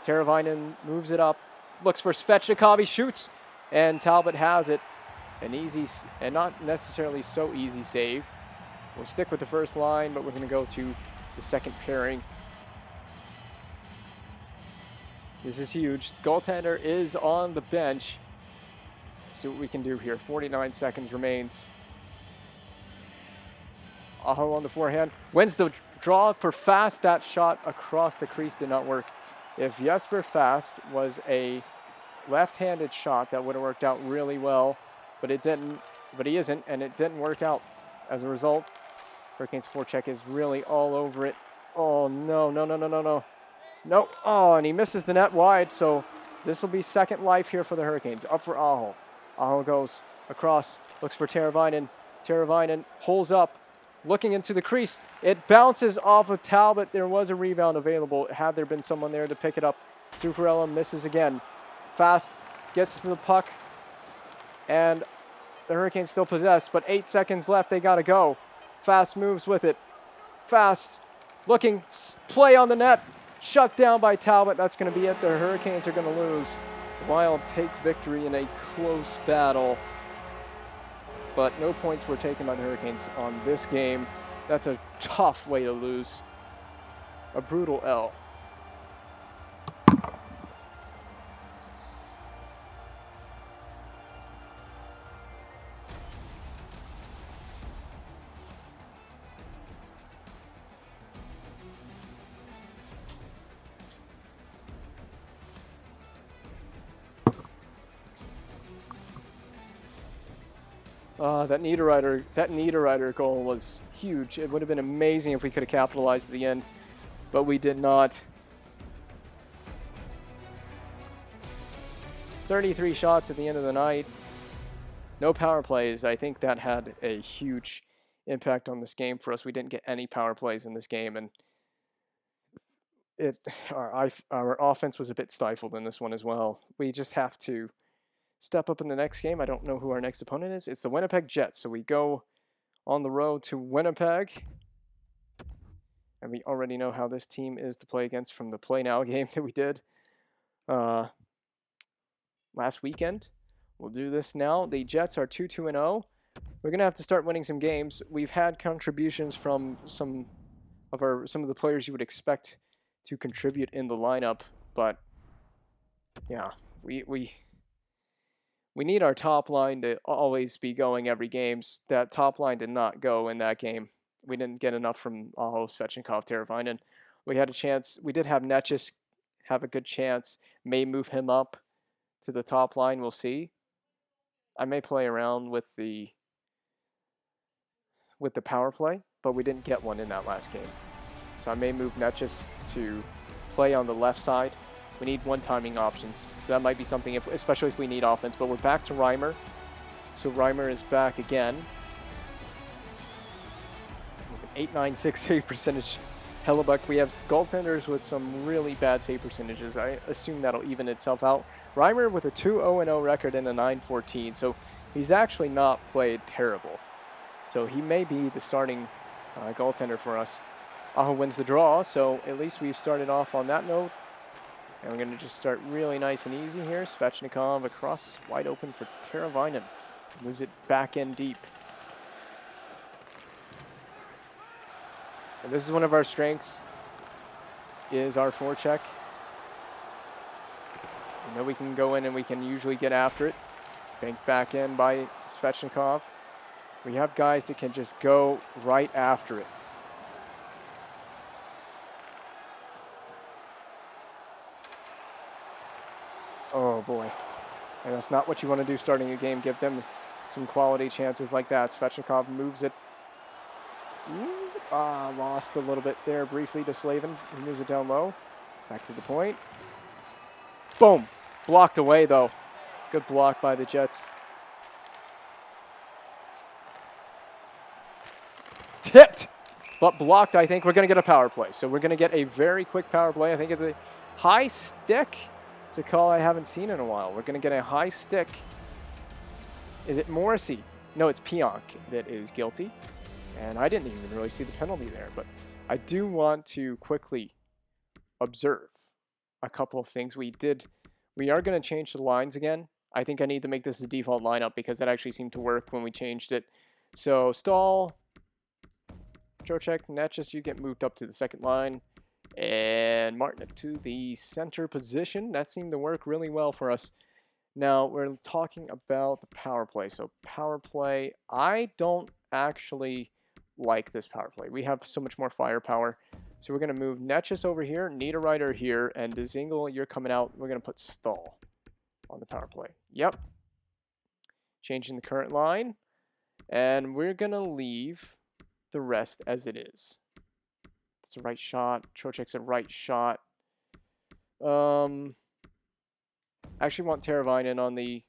Teravainen moves it up, looks for Svechnikov. He shoots, and Talbot has it. An easy, and not necessarily so easy save. We'll stick with the first line, but we're going to go to the second pairing. This is huge. Goaltender is on the bench. See what we can do here. 49 seconds remains. Aho on the forehand. Wins the draw for Fast. That shot across the crease did not work. If Jesper Fast was a left-handed shot, that would have worked out really well, but it didn't. But he isn't, and it didn't work out. As a result, Hurricanes forecheck is really all over it. Oh, no, no, no, no, no, no. No, oh, and he misses the net wide, so this will be second life here for the Hurricanes. Up for Aho. Aho goes across, looks for Teravainen. Teravainen pulls up, looking into the crease. It bounces off of Talbot. There was a rebound available. Had there been someone there to pick it up. Zuccarello misses again. Fast gets to the puck, and the Hurricanes still possess, but 8 seconds left. They got to go. Fast moves with it. Fast looking, play on the net. Shut down by Talbot. That's going to be it. The Hurricanes are going to lose. Wild takes victory in a close battle, but no points were taken by the Hurricanes on this game. That's a tough way to lose. A brutal L. That Niederreiter goal was huge. It would have been amazing if we could have capitalized at the end, but we did not. 33 shots at the end of the night. No power plays. I think that had a huge impact on this game for us. We didn't get any power plays in this game, and our offense was a bit stifled in this one as well. We just have to step up in the next game. I don't know who our next opponent is. It's the Winnipeg Jets. So we go on the road to Winnipeg. And we already know how this team is to play against from the Play Now game that we did last weekend. We'll do this now. The Jets are 2-2-0. We're going to have to start winning some games. We've had contributions from some of the players you would expect to contribute in the lineup, but yeah, we need our top line to always be going every game. That top line did not go in that game. We didn't get enough from Aho, Svechnikov, Teravainen. We had a chance. We did have Netchis have a good chance. May move him up to the top line. We'll see. I may play around with the power play, but we didn't get one in that last game. So I may move Netchis to play on the left side. We need one-timing options, so that might be something, especially if we need offense. But we're back to Reimer. So Reimer is back again. With an 8.9 save percentage. Hellebuck, we have goaltenders with some really bad save percentages. I assume that'll even itself out. Reimer with a 2-0-0 record and a 9.14, so he's actually not played terrible. So he may be the starting goaltender for us. Aho wins the draw, so at least we've started off on that note. And we're going to just start really nice and easy here. Svechnikov across, wide open for Teravainen. Moves it back in deep. And this is one of our strengths, is our forecheck. You know, we can go in and we can usually get after it. Banked back in by Svechnikov. We have guys that can just go right after it. Oh boy. And that's not what you want to do starting a game. Give them some quality chances like that. Svechnikov moves it. Lost a little bit there briefly to Slavin. He moves it down low. Back to the point. Boom. Blocked away though. Good block by the Jets. Tipped, but blocked. I think we're going to get a power play. So we're going to get a very quick power play. I think it's a high stick. It's a call I haven't seen in a while. We're going to get a high stick. Is it Morrissey? No, it's Pionk that is guilty. And I didn't even really see the penalty there. But I do want to quickly observe a couple of things. We are going to change the lines again. I think I need to make this a default lineup because that actually seemed to work when we changed it. So Stahl, Trocheck, Netchis, you get moved up to the second line. And Martin to the center position. That seemed to work really well for us. Now, we're talking about the power play. So power play, I don't actually like this power play. We have so much more firepower. So we're going to move Netchis over here, Niederreiter here, and Dzingel, you're coming out. We're going to put Stahl on the power play. Yep. Changing the current line. And we're going to leave the rest as it is. It's a right shot. Trocheck's a right shot. I actually want Teravainen on the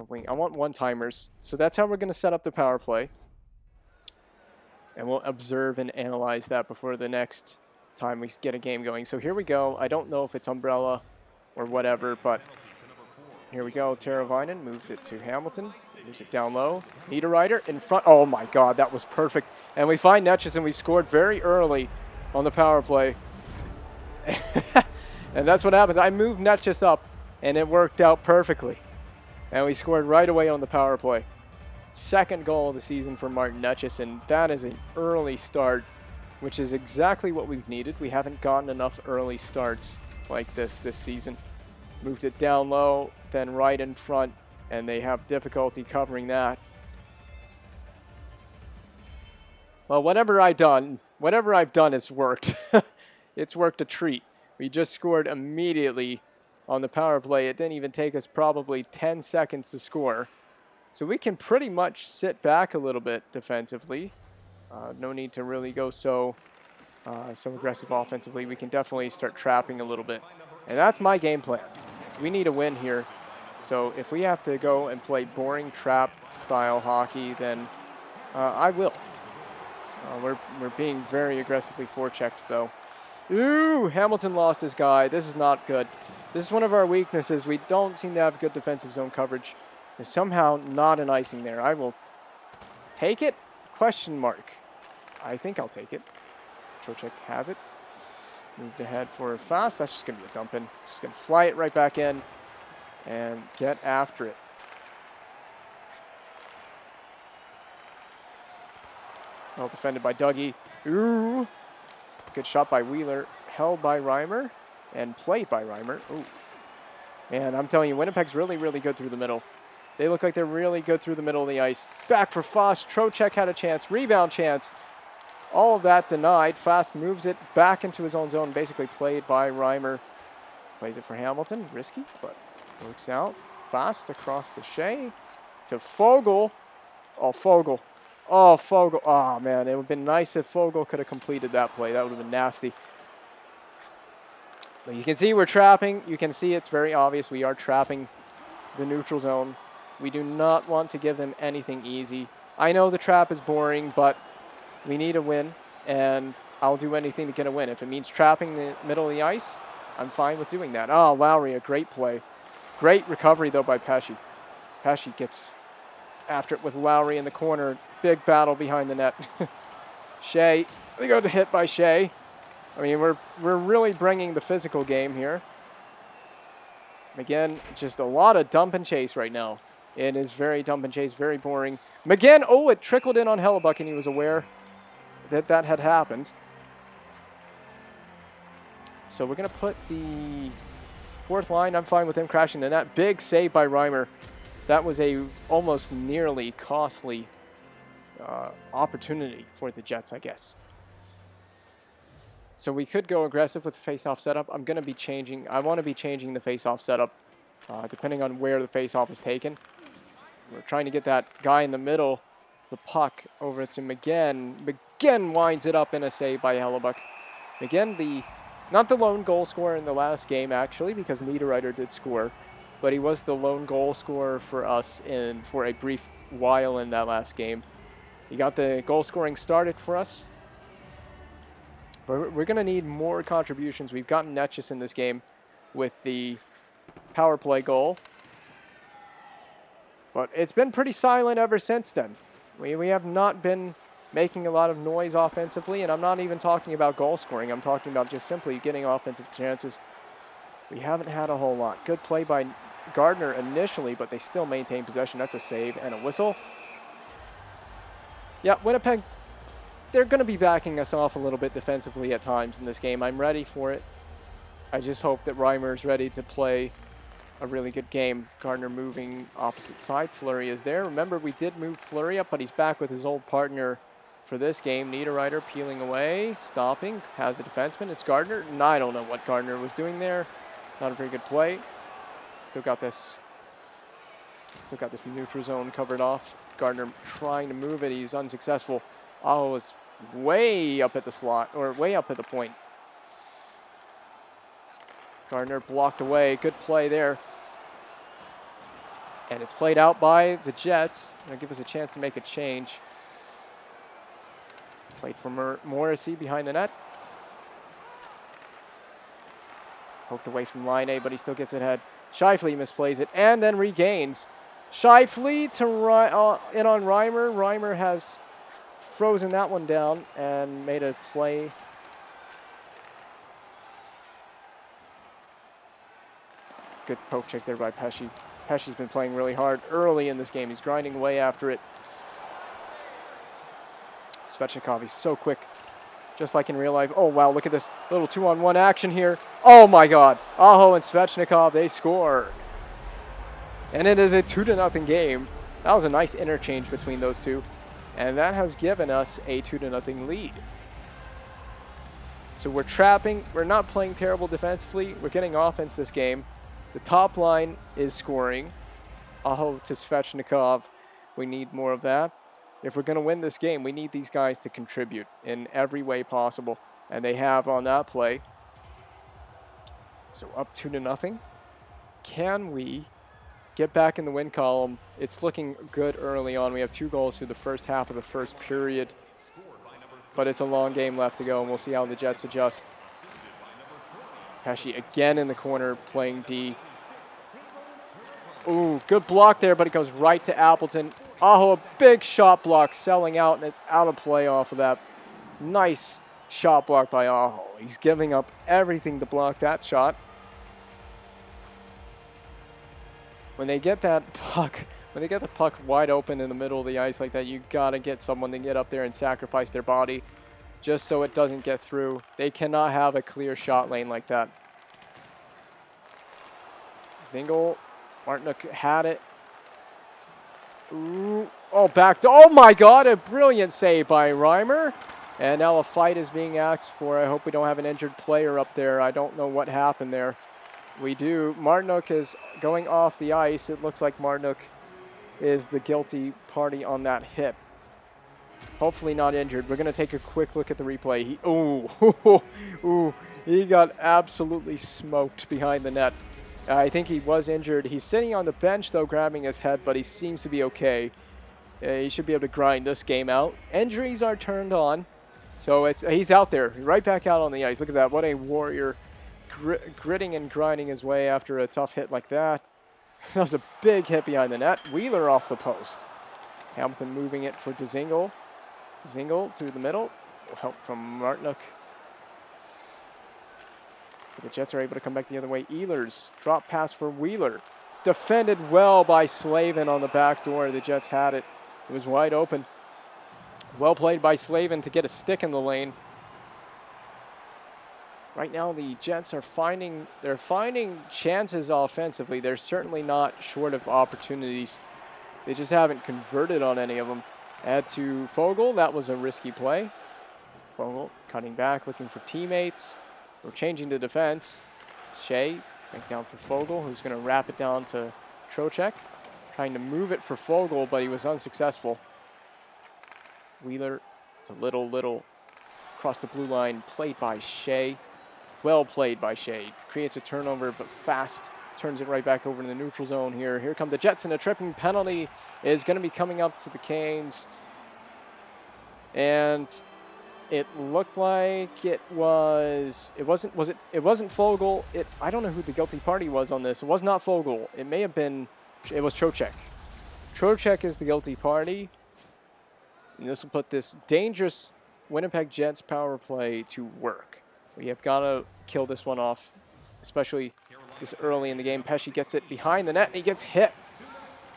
wing. I want one-timers. So that's how we're going to set up the power play. And we'll observe and analyze that before the next time we get a game going. So here we go. I don't know if it's umbrella or whatever, but here we go. Teravainen moves it to Hamilton. Moves it down low. Niederreiter in front. Oh my God, that was perfect. And we find Netchis, and we've scored very early on the power play. And that's what happens. I moved Netchis up, and it worked out perfectly. And we scored right away on the power play. Second goal of the season for Martin Netchis, and that is an early start, which is exactly what we've needed. We haven't gotten enough early starts like this season. Moved it down low, then right in front, and they have difficulty covering that. Well, whatever I've done has worked. It's worked a treat. We just scored immediately on the power play. It didn't even take us probably 10 seconds to score. So we can pretty much sit back a little bit defensively. No need to really go so so aggressive offensively, we can definitely start trapping a little bit. And that's my game plan. We need a win here. So if we have to go and play boring trap-style hockey, then I will. We're being very aggressively forechecked, though. Ooh, Hamilton lost his guy. This is not good. This is one of our weaknesses. We don't seem to have good defensive zone coverage. There's somehow not an icing there. I will take it? Question mark. I think I'll take it. Trocheck has it. Moved ahead for fast. That's just going to be a dump in. Just going to fly it right back in and get after it. Well defended by Dougie. Ooh. Good shot by Wheeler. Held by Reimer and played by Reimer. Ooh. Man, I'm telling you, Winnipeg's really, really good through the middle. They look like they're really good through the middle of the ice. Back for Foss. Trocheck had a chance. Rebound chance. All of that denied. Fast moves it back into his own zone. Basically played by Reimer. Plays it for Hamilton. Risky, but works out. Fast across to Shea. To Fogle. Oh, Fogle. Oh, Fogle. Oh, man. It would have been nice if Fogle could have completed that play. That would have been nasty. But you can see we're trapping. You can see it's very obvious. We are trapping the neutral zone. We do not want to give them anything easy. I know the trap is boring, but we need a win, and I'll do anything to get a win. If it means trapping the middle of the ice, I'm fine with doing that. Oh, Lowry, a great play. Great recovery, though, by Pesce. Pesce gets after it with Lowry in the corner. Big battle behind the net. Shea, they got hit by Shea. I mean, we're really bringing the physical game here. Again, just a lot of dump and chase right now. It is very dump and chase, very boring. McGinn, oh, it trickled in on Hellebuck, and he was aware that that had happened. So we're going to put the fourth line. I'm fine with him crashing the net. Big save by Reimer. That was a almost nearly costly opportunity for the Jets, I guess. So we could go aggressive with the face-off setup. I'm going to be changing. I want to be changing the face-off setup depending on where the face-off is taken. We're trying to get that guy in the middle, the puck, over to McGinn. McGinn winds it up in a save by Hellebuck. McGinn, not the lone goal scorer in the last game, actually, because Niederreiter did score, but he was the lone goal scorer for us for a brief while in that last game. He got the goal scoring started for us. But we're going to need more contributions. We've gotten Netchus in this game with the power play goal. But it's been pretty silent ever since then. We have not been making a lot of noise offensively, and I'm not even talking about goal scoring. I'm talking about just simply getting offensive chances. We haven't had a whole lot. Good play by Gardner initially, but they still maintain possession. That's a save and a whistle. Yeah, Winnipeg, they're going to be backing us off a little bit defensively at times in this game. I'm ready for it. I just hope that Reimer's ready to play a really good game. Gardner moving opposite side. Fleury is there. Remember, we did move Fleury up, but he's back with his old partner for this game. Niederreiter peeling away, stopping, has a defenseman. It's Gardner. And I don't know what Gardner was doing there. Not a very good play. Still got this neutral zone covered off. Gardner trying to move it. He's unsuccessful. Aho is way up at the slot, or way up at the point. Gardner blocked away. Good play there. And it's played out by the Jets. Going to give us a chance to make a change. Played for Morrissey behind the net. Poked away from line A, but he still gets it ahead. Scheifele misplays it and then regains. Scheifele in on Reimer. Reimer has frozen that one down and made a play. Good poke check there by Pesce. Pesce's been playing really hard early in this game. He's grinding away after it. Svechnikov, he's so quick. Just like in real life. Oh, wow, look at this little 2-on-1 action here. Oh, my God. Aho and Svechnikov, they score. And it is a 2-0 game. That was a nice interchange between those two. And that has given us a 2-0 lead. So we're trapping. We're not playing terrible defensively. We're getting offense this game. The top line is scoring. Aho to Svechnikov. We need more of that. If we're going to win this game, we need these guys to contribute in every way possible. And they have on that play. So up 2-0. Can we get back in the win column? It's looking good early on. We have 2 goals through the first half of the first period. But it's a long game left to go, and we'll see how the Jets adjust. Pesci again in the corner playing D. Ooh, good block there, but it goes right to Appleton. Aho, a big shot block, selling out, and it's out of play off of that. Nice shot block by Aho. He's giving up everything to block that shot. When they get that puck, when they get the puck wide open in the middle of the ice like that, you gotta get someone to get up there and sacrifice their body just so it doesn't get through. They cannot have a clear shot lane like that. Zingle, Martinook had it. Ooh, oh, back. Oh my God, a brilliant save by Reimer. And now a fight is being asked for. I hope we don't have an injured player up there. I don't know what happened there. We do. Martinook is going off the ice. It looks like Martinook is the guilty party on that hit. Hopefully not injured. We're going to take a quick look at the replay. Ooh, he got absolutely smoked behind the net. I think he was injured. He's sitting on the bench, though, grabbing his head, but he seems to be okay. He should be able to grind this game out. Injuries are turned on. So he's out there, right back out on the ice. Look at that. What a warrior, gritting and grinding his way after a tough hit like that. That was a big hit behind the net. Wheeler off the post. Hamilton moving it for Dzingel. Dzingel through the middle. Help from Martinook. The Jets are able to come back the other way. Ehlers, drop pass for Wheeler. Defended well by Slavin on the back door. The Jets had it. It was wide open. Well played by Slavin to get a stick in the lane. Right now the Jets are finding chances offensively. They're certainly not short of opportunities. They just haven't converted on any of them. Add to Fogle. That was a risky play. Fogle cutting back, looking for teammates. We're changing the defense. Shea back down for Fogle, who's going to wrap it down to Trocheck. Trying to move it for Fogle, but he was unsuccessful. Wheeler to Little across the blue line, played by Shea. Well played by Shea. Creates a turnover, but fast turns it right back over in the neutral zone here. Here come the Jets, and a tripping penalty is going to be coming up to the Canes. And it looked like it wasn't Fogle. I don't know who the guilty party was on this. It was not Fogle. It was Trocheck. Trocheck is the guilty party. And this will put this dangerous Winnipeg Jets power play to work. We have got to kill this one off, especially this early in the game. Pesci gets it behind the net, and he gets hit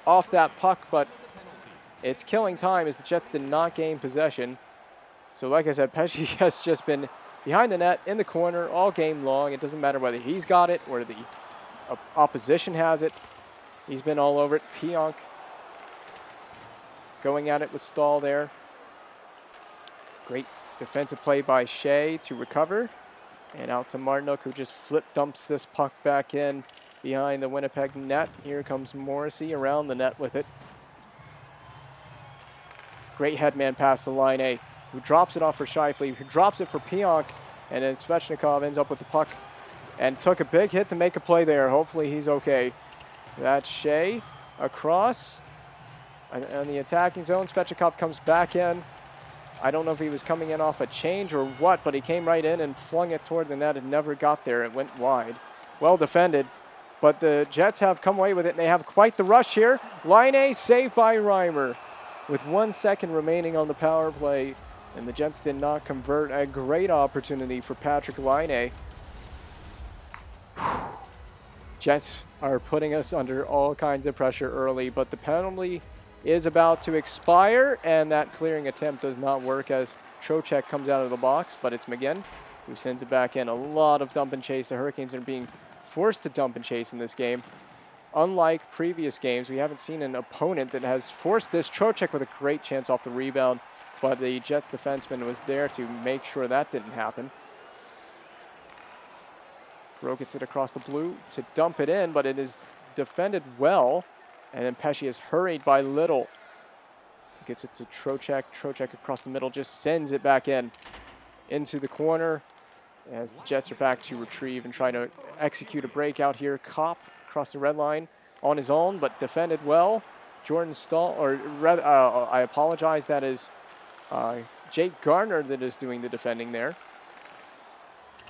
off that puck, but it's killing time as the Jets did not gain possession. So like I said, Pesci has just been behind the net, in the corner, all game long. It doesn't matter whether he's got it or the opposition has it. He's been all over it. Pionk going at it with Stahl there. Great defensive play by Shea to recover. And out to Martinook, who just flip dumps this puck back in behind the Winnipeg net. Here comes Morrissey around the net with it. Great headman pass to line A, who drops it off for Scheifele, who drops it for Pionk, and then Svechnikov ends up with the puck and took a big hit to make a play there. Hopefully he's okay. That's Shea across on the attacking zone. Svechnikov comes back in. I don't know if he was coming in off a change or what, but he came right in and flung it toward the net and never got there. It went wide. Well defended, but the Jets have come away with it, and they have quite the rush here. Line A saved by Reimer with 1 second remaining on the power play, and the Jets did not convert. A great opportunity for Patrick Laine. Jets are putting us under all kinds of pressure early, but the penalty is about to expire, and that clearing attempt does not work as Trocheck comes out of the box, but it's McGinn who sends it back in. A lot of dump and chase. The Hurricanes are being forced to dump and chase in this game. Unlike previous games, we haven't seen an opponent that has forced this. Trocheck with a great chance off the rebound, but the Jets defenseman was there to make sure that didn't happen. Perreault gets it across the blue to dump it in, but it is defended well. And then Pesci is hurried by Little. Gets it to Trocheck. Trocheck across the middle just sends it back in. into the corner as the Jets are back to retrieve and try to execute a breakout here. Kopp across the red line on his own, but defended well. Jordan Stahl, or rather, I apologize, that is Jake Garner that is doing the defending there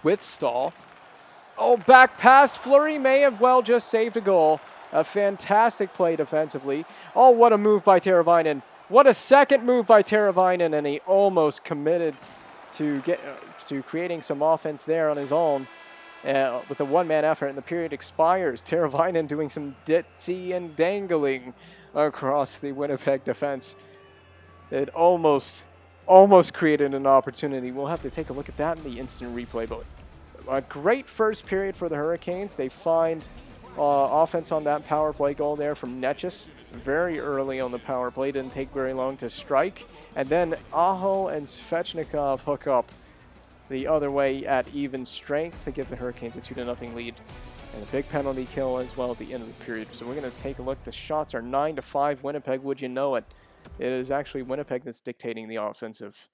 with Stahl. Oh, back pass. Fleury may have well just saved a goal. A fantastic play defensively. Oh, what a move by Teravainen. What a second move by Teravainen, and he almost committed to creating some offense there on his own with a one-man effort, and the period expires. Teravainen doing some ditzy and dangling across the Winnipeg defense. It almost created an opportunity. We'll have to take a look at that in the instant replay, but a great first period for the Hurricanes. They find offense on that power play goal there from Netchis very early on the power play. Didn't take very long to strike. And then Aho and Svechnikov hook up the other way at even strength to give the Hurricanes a 2-0 lead. And a big penalty kill as well at the end of the period. So we're going to take a look. The shots are 9-5 Winnipeg. Would you know it? It is actually Winnipeg that's dictating the offensive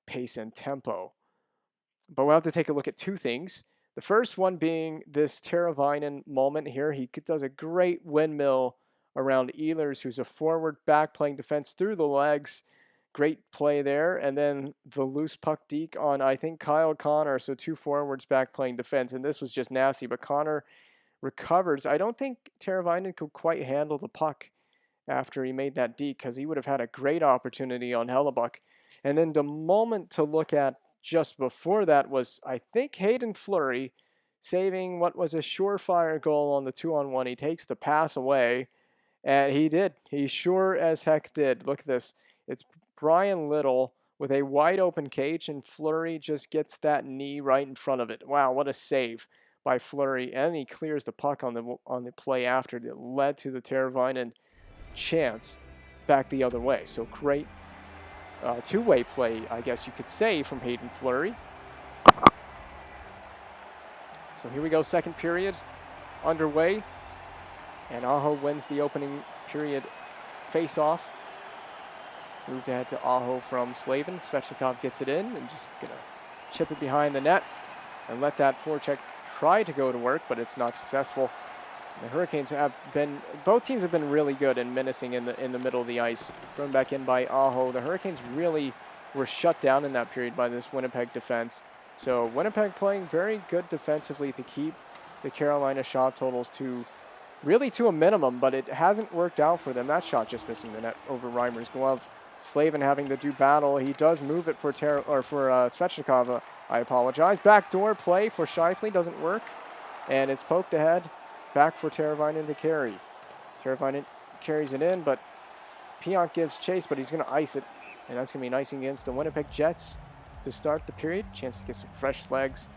pace and tempo. But we'll have to take a look at two things. The first one being this Teravainen moment here. He does a great windmill around Ehlers, who's a forward back playing defense through the legs. Great play there. And then the loose puck deke on, I think, Kyle Connor. So two forwards back playing defense. And this was just nasty. But Connor recovers. I don't think Teravainen could quite handle the puck after he made that deke, because he would have had a great opportunity on Hellebuck. And then the moment to look at just before that was, I think, Hayden Fleury saving what was a surefire goal on the 2-on-1. He takes the pass away, and he did. He sure as heck did. Look at this. It's Brian Little with a wide open cage, and Fleury just gets that knee right in front of it. Wow, what a save by Fleury. And he clears the puck on the play after that led to the Teravainen chance back the other way. So great two-way play, I guess you could say, from Hayden Fleury. So here we go, second period underway. And Aho wins the opening period face-off. Moved ahead to Aho from Slavin. Svechnikov gets it in and just going to chip it behind the net and let that forecheck try to go to work, but it's not successful. The Hurricanes both teams have been really good in menacing in the middle of the ice. Thrown back in by Aho. The Hurricanes really were shut down in that period by this Winnipeg defense. So Winnipeg playing very good defensively to keep the Carolina shot totals to a minimum, but it hasn't worked out for them. That shot just missing the net over Reimer's glove. Slavin having to do battle. He does move it for Svechnikov. I apologize. Backdoor play for Scheifele doesn't work, and it's poked ahead. Back for Teravainen to carry. Teravainen carries it in, but Pionk gives chase, but he's going to ice it. And that's going to be icing against the Winnipeg Jets to start the period. Chance to get some fresh legs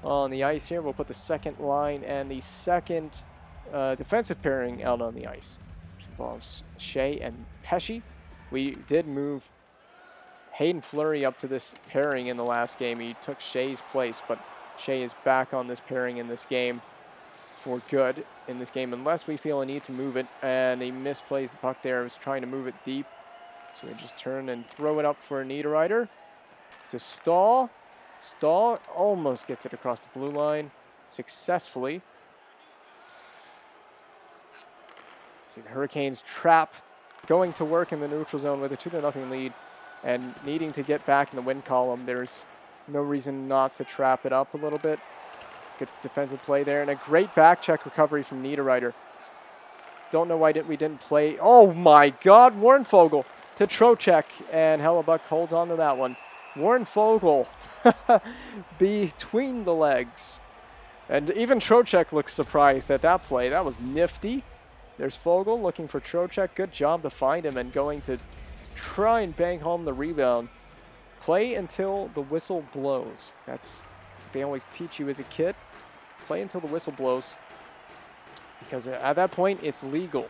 on the ice here. We'll put the second line and the second defensive pairing out on the ice, which involves Shea and Pesce. We did move Hayden Fleury up to this pairing in the last game. He took Shea's place, but Shea is back on this pairing in this game for good in this game, unless we feel a need to move it. And he misplays the puck there. He was trying to move it deep, so we just turn and throw it up for Niederreiter to Stahl. Stahl almost gets it across the blue line successfully. See the Hurricanes trap going to work in the neutral zone with a 2-0 lead and needing to get back in the win column. There's no reason not to trap it up a little bit. Good defensive play there, and a great back check recovery from Niederreiter. Don't know why we didn't play. Oh my God, Warren Foegele to Trocheck, and Hellebuck holds on to that one. Warren Foegele between the legs. And even Trocheck looks surprised at that play. That was nifty. There's Foegele looking for Trocheck. Good job to find him and going to try and bang home the rebound. Play until the whistle blows. That's what they always teach you as a kid. Play until the whistle blows, because at that point it's legal.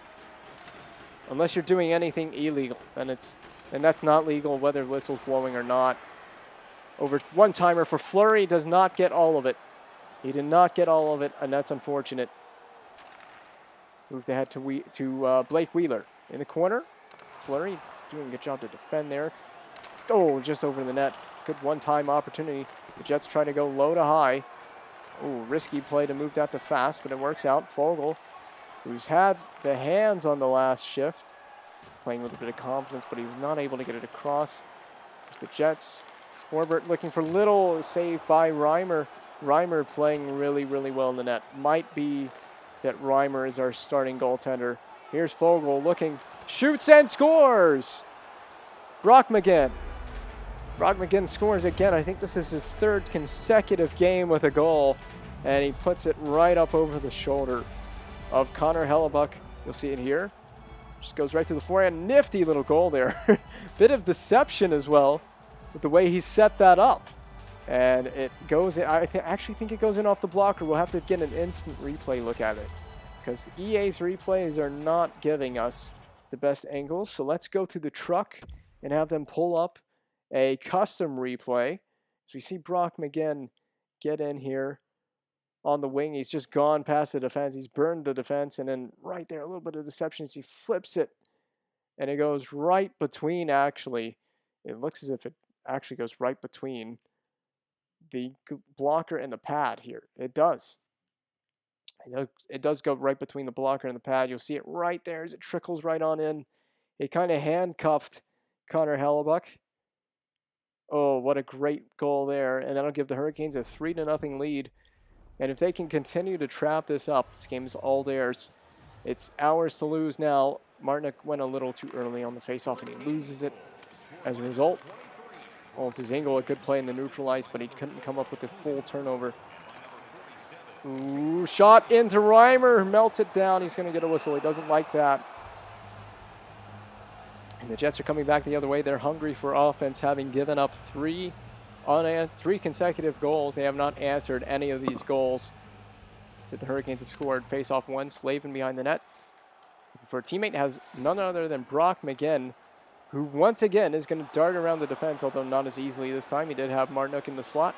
Unless you're doing anything illegal, and that's not legal whether the whistle's blowing or not. Over one-timer for Fleury, does not get all of it. He did not get all of it, and that's unfortunate. Moved ahead to Blake Wheeler in the corner. Fleury doing a good job to defend there. Oh, just over the net. good one-time opportunity. The Jets try to go low to high. Ooh, risky play to move that to fast, but it works out. Fogle, who's had the hands on the last shift, playing with a bit of confidence, but he was not able to get it across. There's the Jets. Forbert looking for little, save by Reimer. Reimer playing really, really well in the net. Might be that Reimer is our starting goaltender. Here's Fogle looking, shoots and scores! Brock McGinn. Brock McGinn scores again. I think this is his third consecutive game with a goal, and he puts it right up over the shoulder of Connor Hellebuck. You'll see it here. Just goes right to the forehand. Nifty little goal there. Bit of deception as well with the way he set that up. And it goes in. I actually think it goes in off the blocker. We'll have to get an instant replay look at it, because the EA's replays are not giving us the best angles. So let's go to the truck and have them pull up a custom replay. So we see Brock McGinn get in here on the wing. He's just gone past the defense. He's burned the defense, and then right there, a little bit of deception as he flips it, and it goes right between, actually. It looks as if it actually goes right between the blocker and the pad here. It does. It does go right between the blocker and the pad. You'll see it right there as it trickles right on in. It kind of handcuffed Connor Hellebuck. Oh, what a great goal there. And that'll give the Hurricanes a 3-0 lead. And if they can continue to trap this up, this game is all theirs. It's ours to lose now. Martinick went a little too early on the faceoff, and he loses it as a result. Well, Dzingel, a good play in the neutral ice, but he couldn't come up with a full turnover. Ooh, shot into Reimer, melts it down. He's going to get a whistle. He doesn't like that. And the Jets are coming back the other way. They're hungry for offense, having given up three consecutive goals. They have not answered any of these goals that the Hurricanes have scored. Face-off one, Slavin behind the net. For a teammate has none other than Brock McGinn, who once again is going to dart around the defense, although not as easily this time. He did have Martinook in the slot.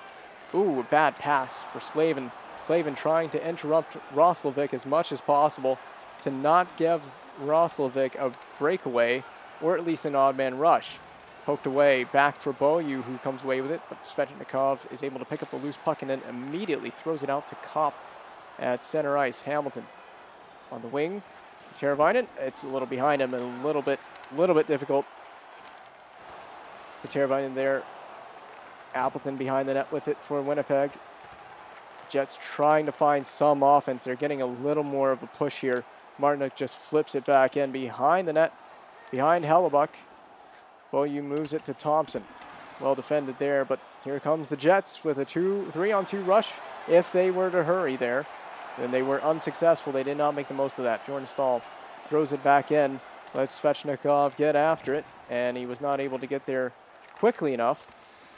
Ooh, a bad pass for Slavin. Slavin trying to interrupt Roslovic as much as possible to not give Roslovic a breakaway, or at least an odd man rush. Poked away, back for Beaulieu, who comes away with it, but Svechnikov is able to pick up the loose puck and then immediately throws it out to Kopp at center ice. Hamilton on the wing. Teravainen, it's a little behind him and a little bit difficult. Teravainen there. Appleton behind the net with it for Winnipeg. Jets trying to find some offense. They're getting a little more of a push here. Martinook just flips it back in behind the net, behind Hellebuck. Beaulieu moves it to Thompson. Well defended there, but here comes the Jets with a 3-on-2 rush. If they were to hurry there, then they were unsuccessful. They did not make the most of that. Jordan Stahl throws it back in. Lets Svechnikov get after it, and he was not able to get there quickly enough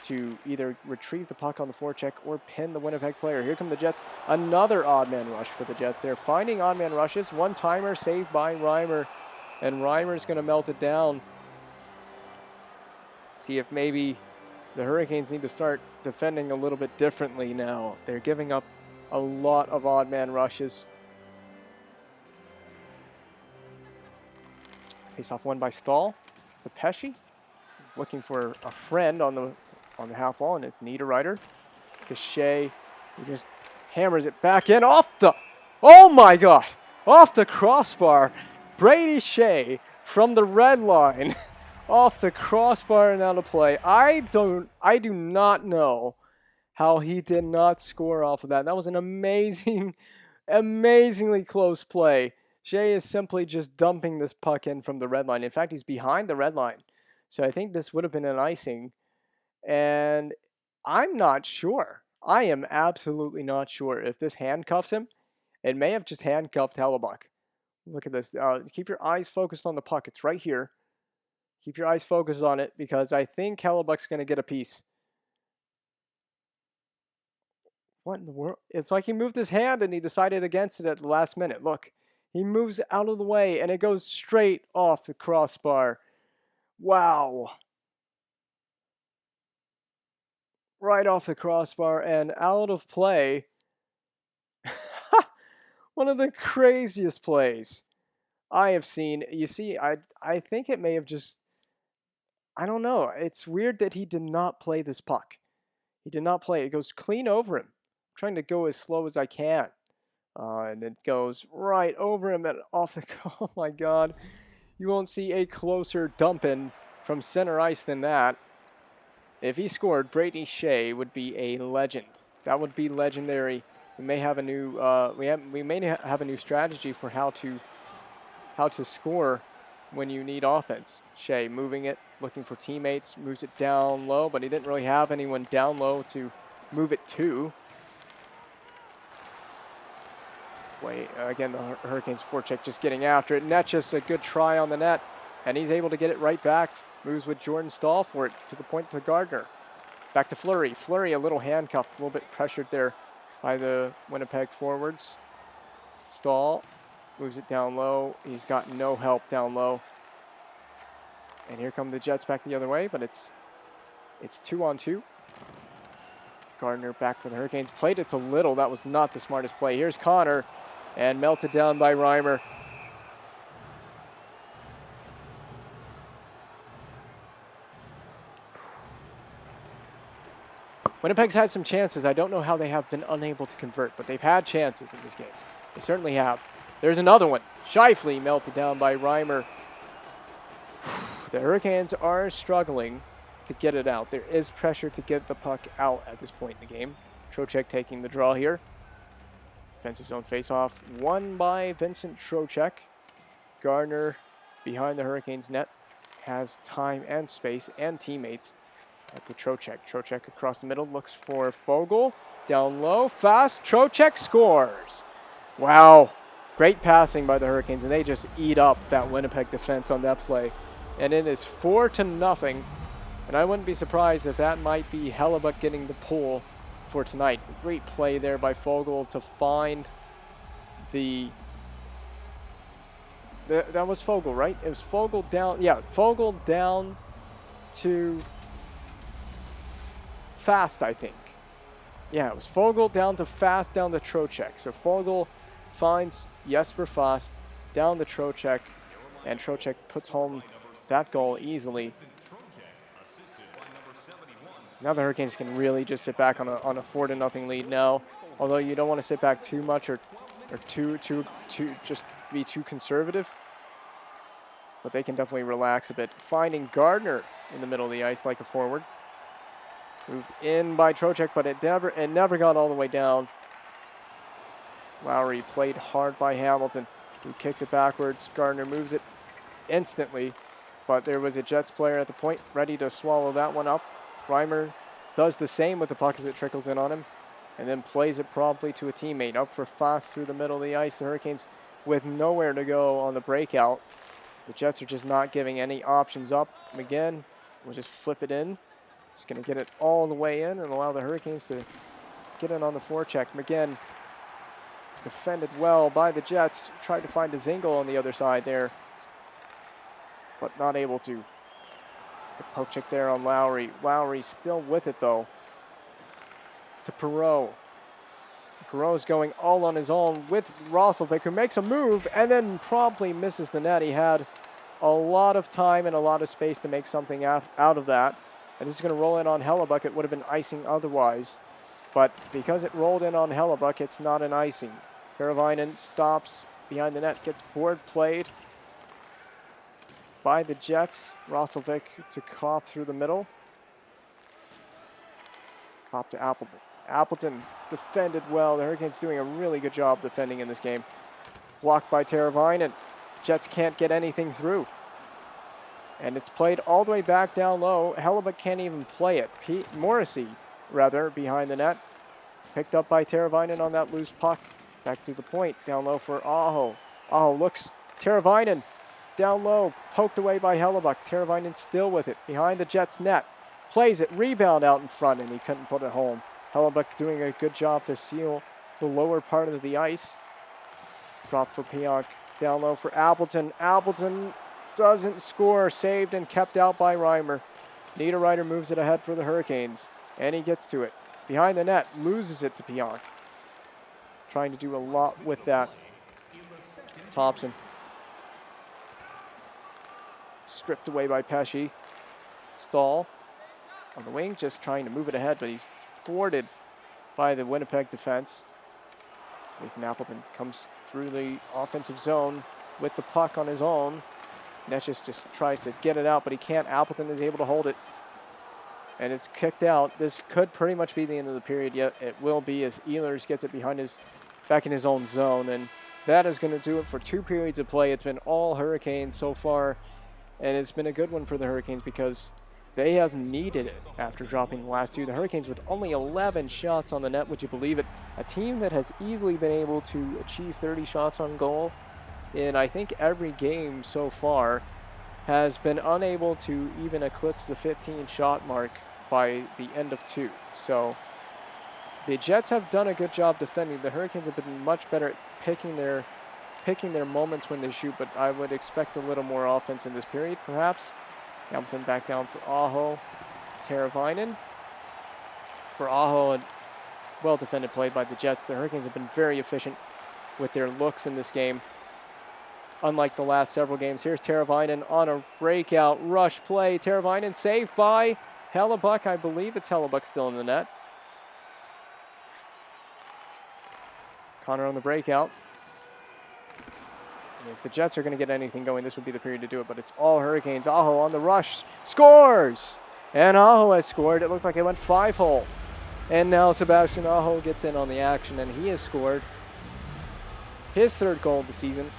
to either retrieve the puck on the forecheck or pin the Winnipeg player. Here come the Jets. Another odd man rush for the Jets. They're finding odd man rushes. One-timer saved by Reimer, and Reimer's going to melt it down. See if maybe the Hurricanes need to start defending a little bit differently now. They're giving up a lot of odd man rushes. Face-off won by Stahl to Pesce. Looking for a friend on the half wall, and it's Niederreiter to Shea, who just hammers it back in off the, oh my God, off the crossbar. Brady Shea from the red line off the crossbar and out of play. I do not know how he did not score off of that. That was an amazingly close play. Shea is simply just dumping this puck in from the red line. In fact, he's behind the red line. So I think this would have been an icing. And I'm not sure. I am absolutely not sure if this handcuffs him. It may have just handcuffed Hellebuck. Look at this. Keep your eyes focused on the puck. It's right here. Keep your eyes focused on it, because I think Hellebuck's going to get a piece. What in the world? It's like he moved his hand and he decided against it at the last minute. Look, he moves out of the way and it goes straight off the crossbar. Wow. Right off the crossbar and out of play. One of the craziest plays I have seen. You see, I think it may have just, I don't know. It's weird that he did not play this puck. He did not play. It goes clean over him. I'm trying to go as slow as I can. And it goes right over him and off the oh my god. You won't see a closer dump-in from center ice than that. If he scored, Brady Shea would be a legend. That would be legendary. We may have a new we may have a new strategy for how to score when you need offense. Shea moving it, looking for teammates, moves it down low, but he didn't really have anyone down low to move it to. Again, the Hurricanes forecheck just getting after it, and that's just a good try on the net, and he's able to get it right back. Moves with Jordan Stahl for it to the point to Gardner. Back to Fleury. Fleury a little handcuffed, a little bit pressured there by the Winnipeg forwards. Stahl moves it down low. He's got no help down low. And here come the Jets back the other way, but it's 2-on-2. Gardner back for the Hurricanes. Played it to Little. That was not the smartest play. Here's Connor. And melted down by Reimer. Winnipeg's had some chances. I don't know how they have been unable to convert, but they've had chances in this game. They certainly have. There's another one. Shifley melted down by Reimer. The Hurricanes are struggling to get it out. There is pressure to get the puck out at this point in the game. Trocheck taking the draw here. Defensive zone faceoff won by Vincent Trocheck. Gardner behind the Hurricanes net has time and space and teammates at the Trocheck. Trocheck across the middle looks for Fogle. Down low, fast. Trocheck scores. Wow. Great passing by the Hurricanes, and they just eat up that Winnipeg defense on that play. And it is 4-0. And I wouldn't be surprised if that might be Hellebuyck getting the pull for tonight. Great play there by Fogle to find that was Fogle, right? It was Fogle down. Yeah, Fogle down to Fast, I think. Yeah, it was Fogle down to Fast, down to Trocheck. So Fogle finds Jesper Fast down to Trocheck, and Trocheck puts home that goal easily. Now the Hurricanes can really just sit back on a 4-0 lead now. Although you don't want to sit back too much or too just be too conservative. But they can definitely relax a bit. Finding Gardner in the middle of the ice like a forward. Moved in by Trocheck, but it never got all the way down. Lowry played hard by Hamilton, who kicks it backwards. Gardner moves it instantly, but there was a Jets player at the point ready to swallow that one up. Reimer does the same with the puck as it trickles in on him, and then plays it promptly to a teammate. Up for Fast through the middle of the ice. The Hurricanes with nowhere to go on the breakout. The Jets are just not giving any options up. McGinn will just flip it in. Just going to get it all the way in and allow the Hurricanes to get in on the forecheck. McGinn defended well by the Jets. Tried to find a Zingle on the other side there, but not able to. The poke check there on Lowry. Lowry still with it, though. To Perreault. Perreault's going all on his own with Roslovic, who makes a move and then promptly misses the net. He had a lot of time and a lot of space to make something out of that. And this is going to roll in on Hellebuyck. It would have been icing otherwise. But because it rolled in on Hellebuyck, it's not an icing. Teravainen stops behind the net, gets board played by the Jets. Roslovic to Kopp through the middle. Kopp to Appleton. Appleton defended well. The Hurricanes doing a really good job defending in this game. Blocked by Teravainen. Jets can't get anything through. And it's played all the way back down low. Hellebuyck can't even play it. Morrissey, rather, behind the net. Picked up by Teravainen on that loose puck. Back to the point. Down low for Aho. Aho looks. Teravainen. Down low, poked away by Hellebuyck. Teravainen still with it, behind the Jets' net. Plays it, rebound out in front, and he couldn't put it home. Hellebuyck doing a good job to seal the lower part of the ice. Drop for Pionk. Down low for Appleton. Appleton doesn't score, saved and kept out by Reimer. Niederreiter moves it ahead for the Hurricanes, and he gets to it. Behind the net, loses it to Pionk. Trying to do a lot with that. Thompson. Stripped away by Pesce. Stahl on the wing, just trying to move it ahead, but he's thwarted by the Winnipeg defense. Mason Appleton comes through the offensive zone with the puck on his own. Netchis just tries to get it out, but he can't. Appleton is able to hold it. And it's kicked out. This could pretty much be the end of the period, yet it will be as Ehlers gets it back in his own zone. And that is going to do it for 2 periods of play. It's been all Hurricanes so far, and it's been a good one for the Hurricanes because they have needed it after dropping the last 2. The Hurricanes with only 11 shots on the net, would you believe it? A team that has easily been able to achieve 30 shots on goal in, I think, every game so far, has been unable to even eclipse the 15-shot mark by the end of 2. So the Jets have done a good job defending. The Hurricanes have been much better at picking their moments when they shoot, but I would expect a little more offense in this period, perhaps. Hamilton back down for Aho. Teravainen. For Aho, a well-defended play by the Jets. The Hurricanes have been very efficient with their looks in this game, unlike the last several games. Here's Teravainen on a breakout rush play. Teravainen saved by Hellebuck. I believe it's Hellebuck still in the net. Connor on the breakout. And if the Jets are going to get anything going, this would be the period to do it, but it's all Hurricanes. Aho on the rush. Scores! And Aho has scored. It looked like it went 5-hole. And now Sebastian Aho gets in on the action, and he has scored his 3rd goal of the season.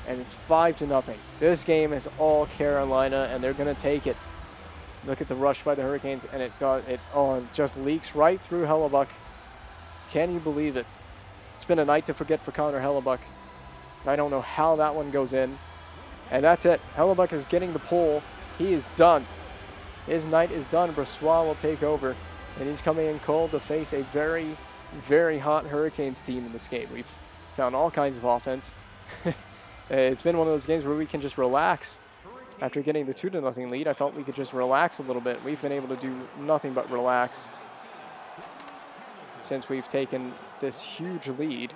And it's 5-0. This game is all Carolina, and they're going to take it. Look at the rush by the Hurricanes, and it just leaks right through Hellebuck. Can you believe it? It's been a night to forget for Connor Hellebuck. I don't know how that one goes in. And that's it. Hellebuck is getting the pull. He is done. His night is done. Brossoit will take over, and he's coming in cold to face a very, very hot Hurricanes team in this game. We've found all kinds of offense. It's been one of those games where we can just relax. After getting the 2-0 lead, I felt we could just relax a little bit. We've been able to do nothing but relax since we've taken this huge lead,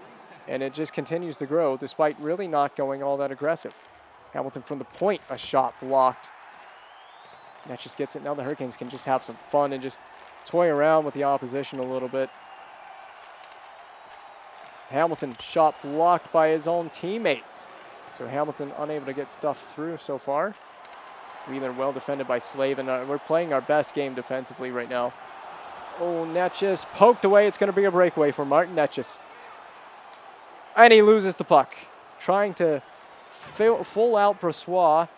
and it just continues to grow despite really not going all that aggressive. Hamilton from the point, a shot blocked. And that just gets it. Now the Hurricanes can just have some fun and just toy around with the opposition a little bit. Hamilton, shot blocked by his own teammate. So Hamilton unable to get stuff through so far. Wheeler well defended by Slavin. We're playing our best game defensively right now. Oh, Netchis poked away. It's going to be a breakaway for Martin Netchis. And he loses the puck. Trying to full out Brossoit.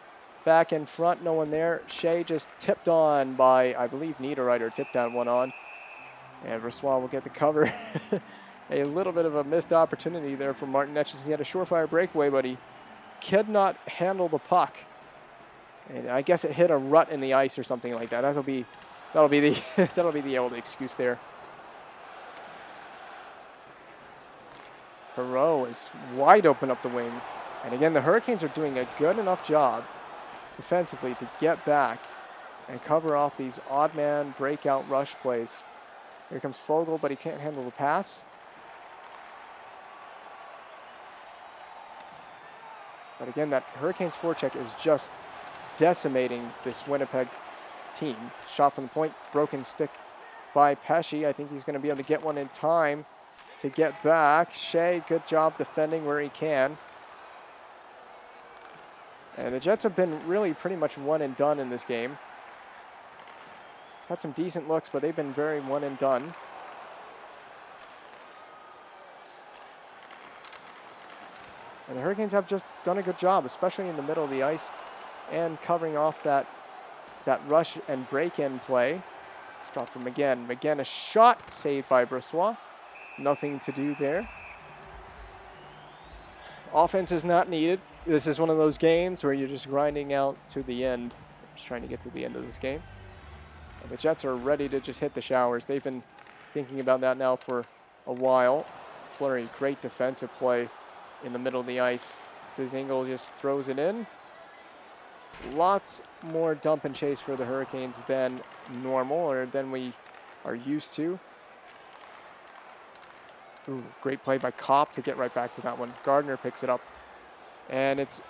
Back in front, no one there. Shea just tipped on by, I believe, Niederreiter tipped that one on. And Brossoit will get the cover. A little bit of a missed opportunity there for Martin Netchis. He had a surefire breakaway, but he could not handle the puck. And I guess it hit a rut in the ice or something like that. That'll be the old excuse there. Perreault is wide open up the wing. And again, the Hurricanes are doing a good enough job defensively to get back and cover off these odd man breakout rush plays. Here comes Fogle, but he can't handle the pass. But again, that Hurricanes forecheck is just decimating this Winnipeg team. Shot from the point, broken stick by Pesce. I think he's going to be able to get one in time to get back. Shea, good job defending where he can. And the Jets have been really pretty much one and done in this game. Had some decent looks, but they've been very one and done. And the Hurricanes have just done a good job, especially in the middle of the ice and covering off that rush and break-in play. Drop from McGinn. McGinn, a shot saved by Brossoit. Nothing to do there. Offense is not needed. This is one of those games where you're just grinding out to the end. Just trying to get to the end of this game. And the Jets are ready to just hit the showers. They've been thinking about that now for a while. Fleury, great defensive play in the middle of the ice. Dzingel just throws it in. Lots more dump and chase for the Hurricanes than normal, or than we are used to. Ooh, great play by Kopp to get right back to that one. Gardner picks it up. And it's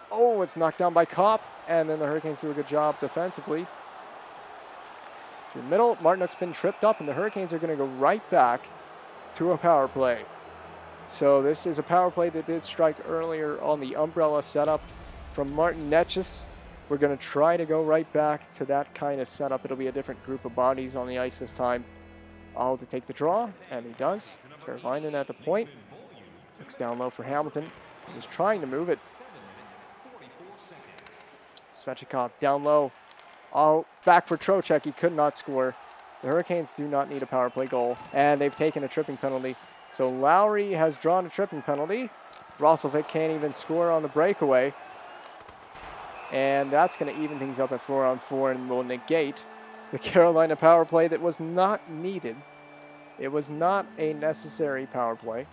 knocked down by Kopp. And then the Hurricanes do a good job defensively. through the middle. Martinook's been tripped up, and the Hurricanes are going to go right back to a power play. So this is a power play that did strike earlier on the umbrella setup from Martin Necas. We're going to try to go right back to that kind of setup. It'll be a different group of bodies on the ice this time. Aho to take the draw, and he does. Teravainen at the point. Looks down low for Hamilton. He's trying to move it. Svechnikov down low. Aho back for Trocheck. He could not score. The Hurricanes do not need a power play goal, and they've taken a tripping penalty. So Lowry has drawn a tripping penalty. Roslovic can't even score on the breakaway. And that's going to even things up at 4-on-4 and will negate the Carolina power play that was not needed. It was not a necessary power play.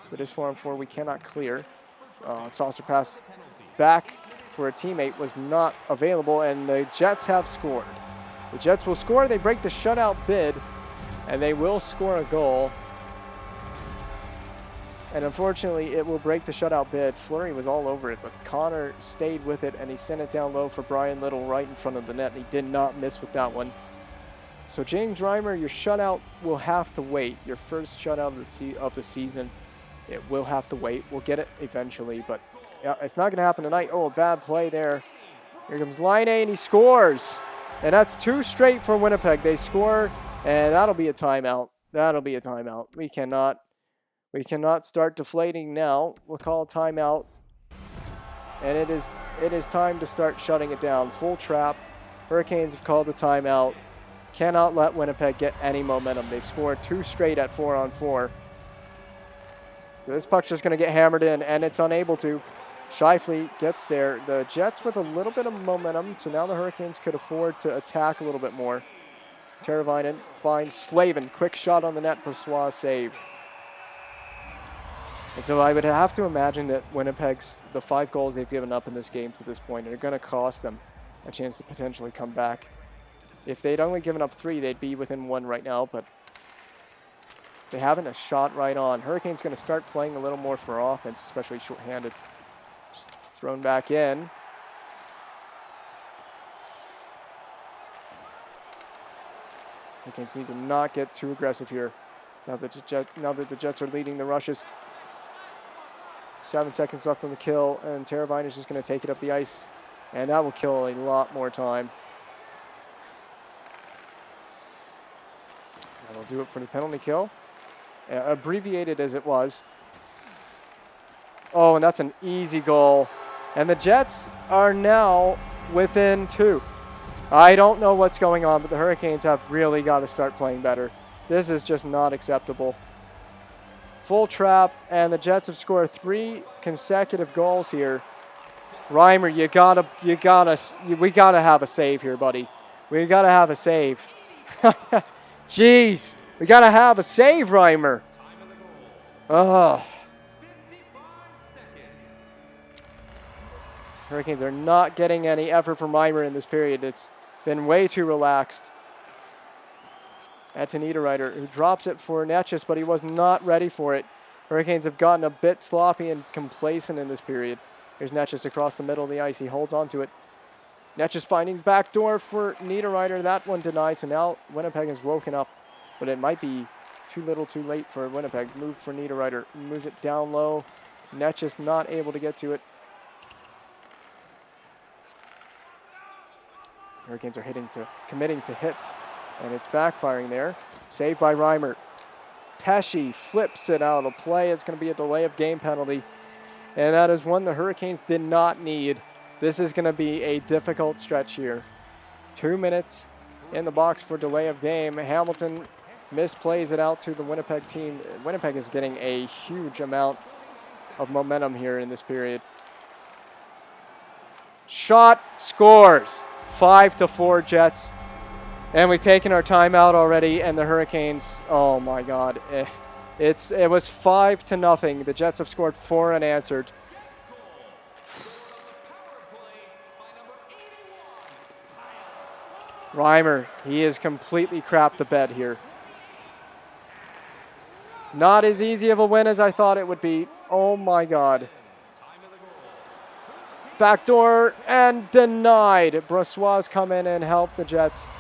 So it is 4-on-4. We cannot clear. Saucer pass back for a teammate was not available, and the Jets have scored. The Jets will score. They break the shutout bid, and they will score a goal. And unfortunately, it will break the shutout bid. Fleury was all over it, but Connor stayed with it, and he sent it down low for Brian Little right in front of the net. He did not miss with that one. So James Reimer, your shutout will have to wait. Your first shutout of the season, it will have to wait. We'll get it eventually, but yeah, it's not going to happen tonight. Oh, a bad play there. Here comes Line A, and he scores. And that's 2 straight for Winnipeg. They score, and that'll be a timeout. That'll be a timeout. We cannot start deflating now. We'll call a timeout. And it is time to start shutting it down. Full trap. Hurricanes have called a timeout. Cannot let Winnipeg get any momentum. They've scored 2 straight at 4-on-4. So this puck's just going to get hammered in, and it's unable to. Scheifele gets there. The Jets with a little bit of momentum, so now the Hurricanes could afford to attack a little bit more. Teravainen finds Slavin. Quick shot on the net. Brossoit save. And so I would have to imagine that Winnipeg's, the 5 goals they've given up in this game to this point are going to cost them a chance to potentially come back. If they'd only given up 3, they'd be within 1 right now, but they haven't a shot right on. Hurricanes going to start playing a little more for offense, especially shorthanded. Just thrown back in. Hurricanes need to not get too aggressive here. Now that the Jets are leading the rushes. 7 seconds left on the kill, and Teravainen is just going to take it up the ice, and that will kill a lot more time. That'll do it for the penalty kill. Abbreviated as it was. Oh, and that's an easy goal. And the Jets are now within 2. I don't know what's going on, but the Hurricanes have really got to start playing better. This is just not acceptable. Full trap, and the Jets have scored 3 consecutive goals here. Reimer, we gotta have a save here, buddy. We gotta have a save. Jeez, we gotta have a save, Reimer. Oh. Hurricanes are not getting any effort from Reimer in this period. It's been way too relaxed. That's to Niederreiter, who drops it for Necas, but he was not ready for it. Hurricanes have gotten a bit sloppy and complacent in this period. Here's Necas across the middle of the ice. He holds on to it. Necas finding backdoor for Niederreiter. That one denied, so now Winnipeg has woken up. But it might be too little too late for Winnipeg. Move for Niederreiter. Moves it down low. Necas not able to get to it. Hurricanes are committing to hits, and it's backfiring there. Saved by Reimer. Pesce flips it out of play. It's going to be a delay of game penalty, and that is one the Hurricanes did not need. This is going to be a difficult stretch here. 2 minutes in the box for delay of game. Hamilton misplays it out to the Winnipeg team. Winnipeg is getting a huge amount of momentum here in this period. Shot, scores. 5-4 Jets. And we've taken our timeout already, and the Hurricanes, oh my God. It was 5-0. The Jets have scored 4 unanswered. Reimer, he has completely crapped the bed here. Not as easy of a win as I thought it would be. Oh my God. Backdoor and denied. Brossois come in and help the Jets.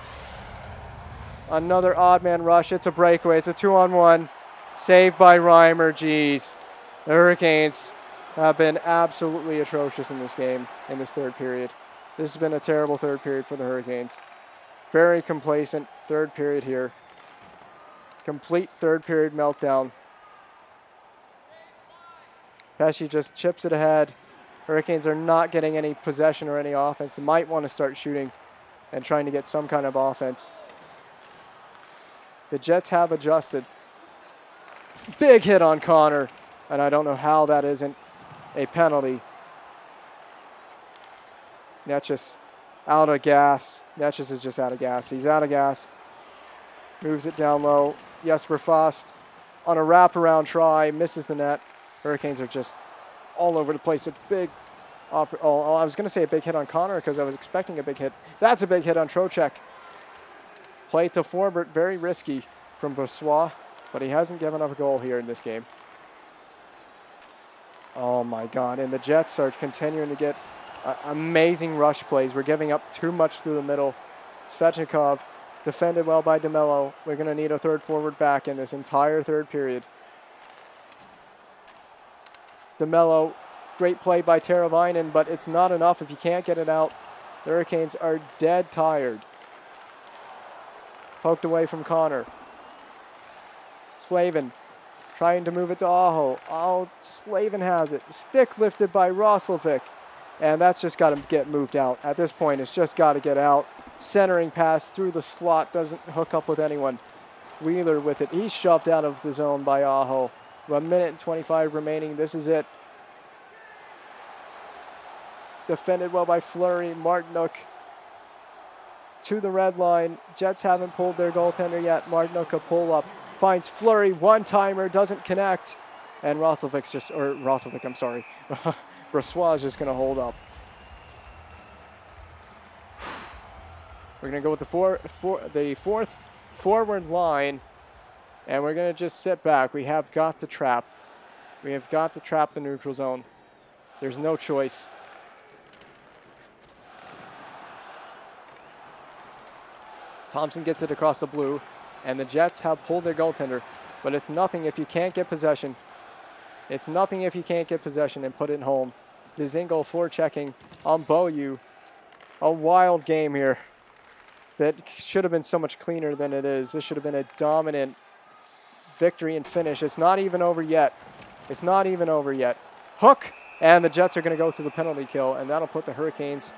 Another odd man rush. It's a breakaway. It's a 2-on-1. Saved by Reimer. Jeez. The Hurricanes have been absolutely atrocious in this game, in this third period. This has been a terrible third period for the Hurricanes. Very complacent third period here. Complete third period meltdown. Pesce just chips it ahead. Hurricanes are not getting any possession or any offense. They might want to start shooting and trying to get some kind of offense. The Jets have adjusted. Big hit on Connor, and I don't know how that isn't a penalty. Netchis out of gas. Netchis is just out of gas. He's out of gas. Moves it down low. Jesper Fast on a wraparound try. Misses the net. Hurricanes are just all over the place. A big, I was going to say a big hit on Connor because I was expecting a big hit. That's a big hit on Trocheck. Play to Forbert, very risky from Brossois, but he hasn't given up a goal here in this game. Oh my God, and the Jets are continuing to get amazing rush plays. We're giving up too much through the middle. Svechnikov defended well by DeMello. We're going to need a third forward back in this entire third period. DeMello, great play by Teravainen, but it's not enough if you can't get it out. The Hurricanes are dead tired. Poked away from Connor. Slavin trying to move it to Aho. Oh, Slavin has it. Stick lifted by Roslovic. And that's just got to get moved out. At this point, it's just got to get out. Centering pass through the slot. Doesn't hook up with anyone. Wheeler with it. He's shoved out of the zone by Aho. 1 minute and 25 remaining. This is it. Defended well by Fleury. Martinook to the red line. Jets haven't pulled their goaltender yet. Martinook a pull up. Finds Fleury. One-timer. Doesn't connect. And Brossois is just going to hold up. We're going to go with the fourth forward line. And we're going to just sit back. We have got to trap. We have got to trap the neutral zone. There's no choice. Thompson gets it across the blue, and the Jets have pulled their goaltender. But it's nothing if you can't get possession. It's nothing if you can't get possession and put it home. Dzingel forechecking on Beaulieu. A wild game here that should have been so much cleaner than it is. This should have been a dominant victory and finish. It's not even over yet. It's not even over yet. Hook, and the Jets are going to go to the penalty kill, and that'll put the Hurricanes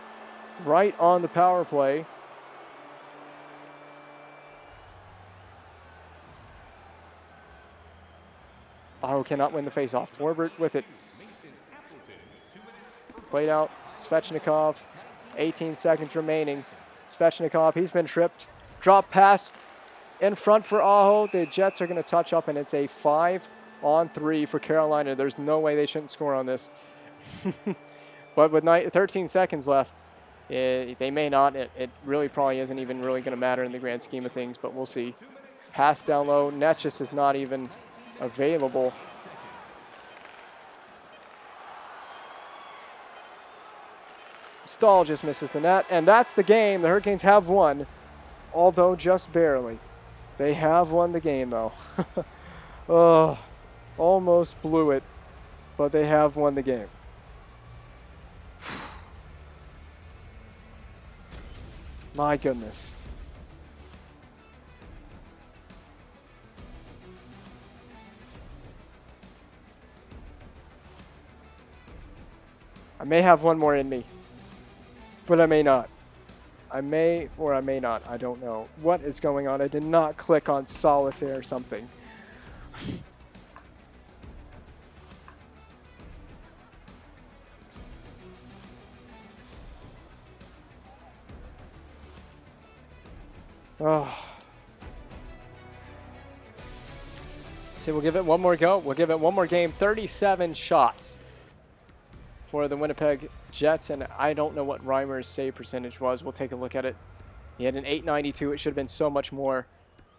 right on the power play. Aho cannot win the faceoff. Forbert with it. Played out. Svechnikov. 18 seconds remaining. Svechnikov, he's been tripped. Drop pass in front for Aho. The Jets are going to touch up, and it's a 5-on-3 for Carolina. There's no way they shouldn't score on this. But with 13 seconds left, they may not. It really probably isn't even really going to matter in the grand scheme of things, but we'll see. Pass down low. Netchis is not even available. Stahl just misses the net, and that's the game. The Hurricanes have won, although just barely. They have won the game, though. Oh, almost blew it, but they have won the game. My goodness. I may have one more in me, but I may not. I may or I may not. I don't know. What is going on? I did not click on solitaire or something. Oh. So we'll give it one more go. We'll give it one more game. 37 shots for the Winnipeg Jets, and I don't know what Reimer's save percentage was. We'll take a look at it. He had an .892. It should have been so much more.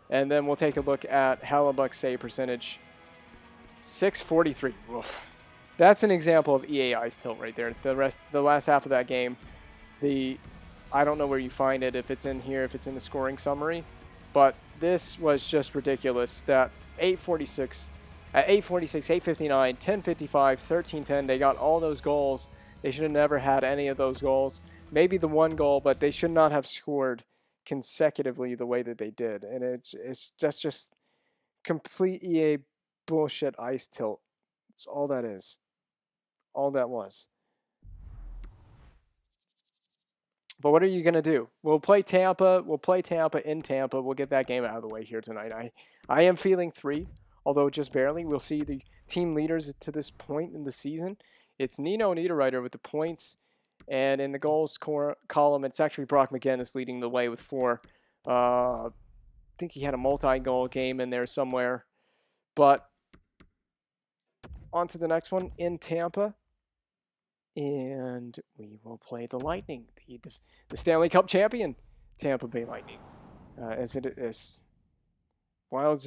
And then we'll take a look at Hellebuck's save percentage. .643. Oof. That's an example of EA ice tilt right there. The last half of that game, I don't know where you find it, if it's in here, if it's in the scoring summary, but this was just ridiculous. That 846, 859, 1055, 1310, they got all those goals. They should have never had any of those goals. Maybe the one goal, but they should not have scored consecutively the way that they did. And it's just complete EA bullshit ice tilt. It's all that is. All that was. But what are you going to do? We'll play Tampa. We'll play Tampa in Tampa. We'll get that game out of the way here tonight. I am feeling 3, although just barely. We'll see the team leaders to this point in the season. It's Nino Niederreiter with the points. And in the goals column, it's actually Brock McGinnis leading the way with 4. I think he had a multi-goal game in there somewhere. But on to the next one in Tampa. And we will play the Lightning, the Stanley Cup champion Tampa Bay Lightning. As wild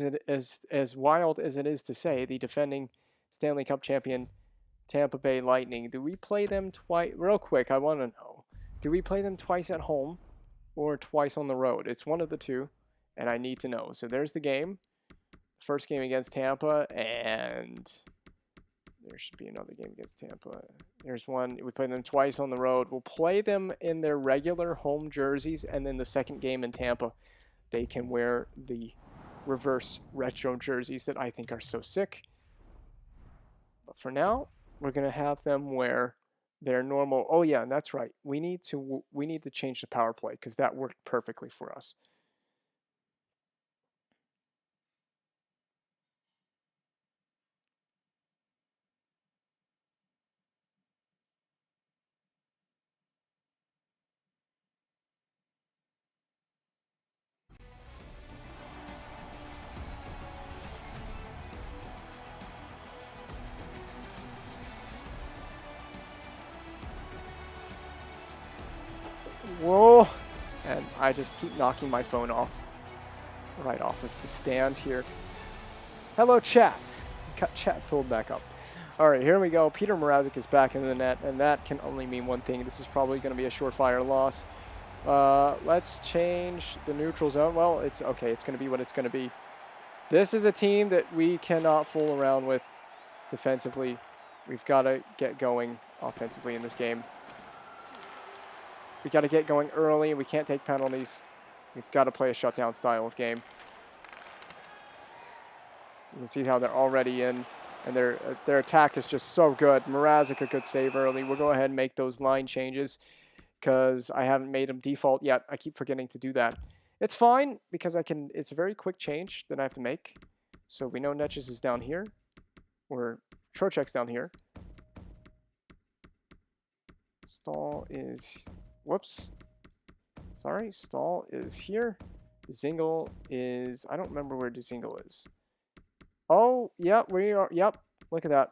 as it is to say, the defending Stanley Cup champion Tampa Bay Lightning. Do we play them twice? Real quick, I want to know. Do we play them twice at home or twice on the road? It's one of the two, and I need to know. So there's the game. First game against Tampa, and there should be another game against Tampa. There's one. We play them twice on the road. We'll play them in their regular home jerseys, and then the second game in Tampa, they can wear the reverse retro jerseys that I think are so sick. But for now, we're going to have them wear their normal. Oh yeah, and that's right. We need to change the power play because that worked perfectly for us. Whoa, and I just keep knocking my phone off, right off of the stand here. Hello, chat. Got chat pulled back up. All right, here we go. Peter Mrazek is back in the net, and that can only mean one thing. This is probably going to be a surefire loss. Let's change the neutral zone. Well, it's okay. It's going to be what it's going to be. This is a team that we cannot fool around with defensively. We've got to get going offensively in this game. We got to get going early. We can't take penalties. We've got to play a shutdown style of game. You can see how they're already in, and their attack is just so good. Mrazek a good save early. We'll go ahead and make those line changes because I haven't made them default yet. I keep forgetting to do that. It's fine because it's a very quick change that I have to make. So we know Netches is down here, or Trocheck's down here. Stahl is... Whoops. Sorry, Stahl is here. Zingle is... I don't remember where Zingle is. Oh, yep, we are... Yep, look at that.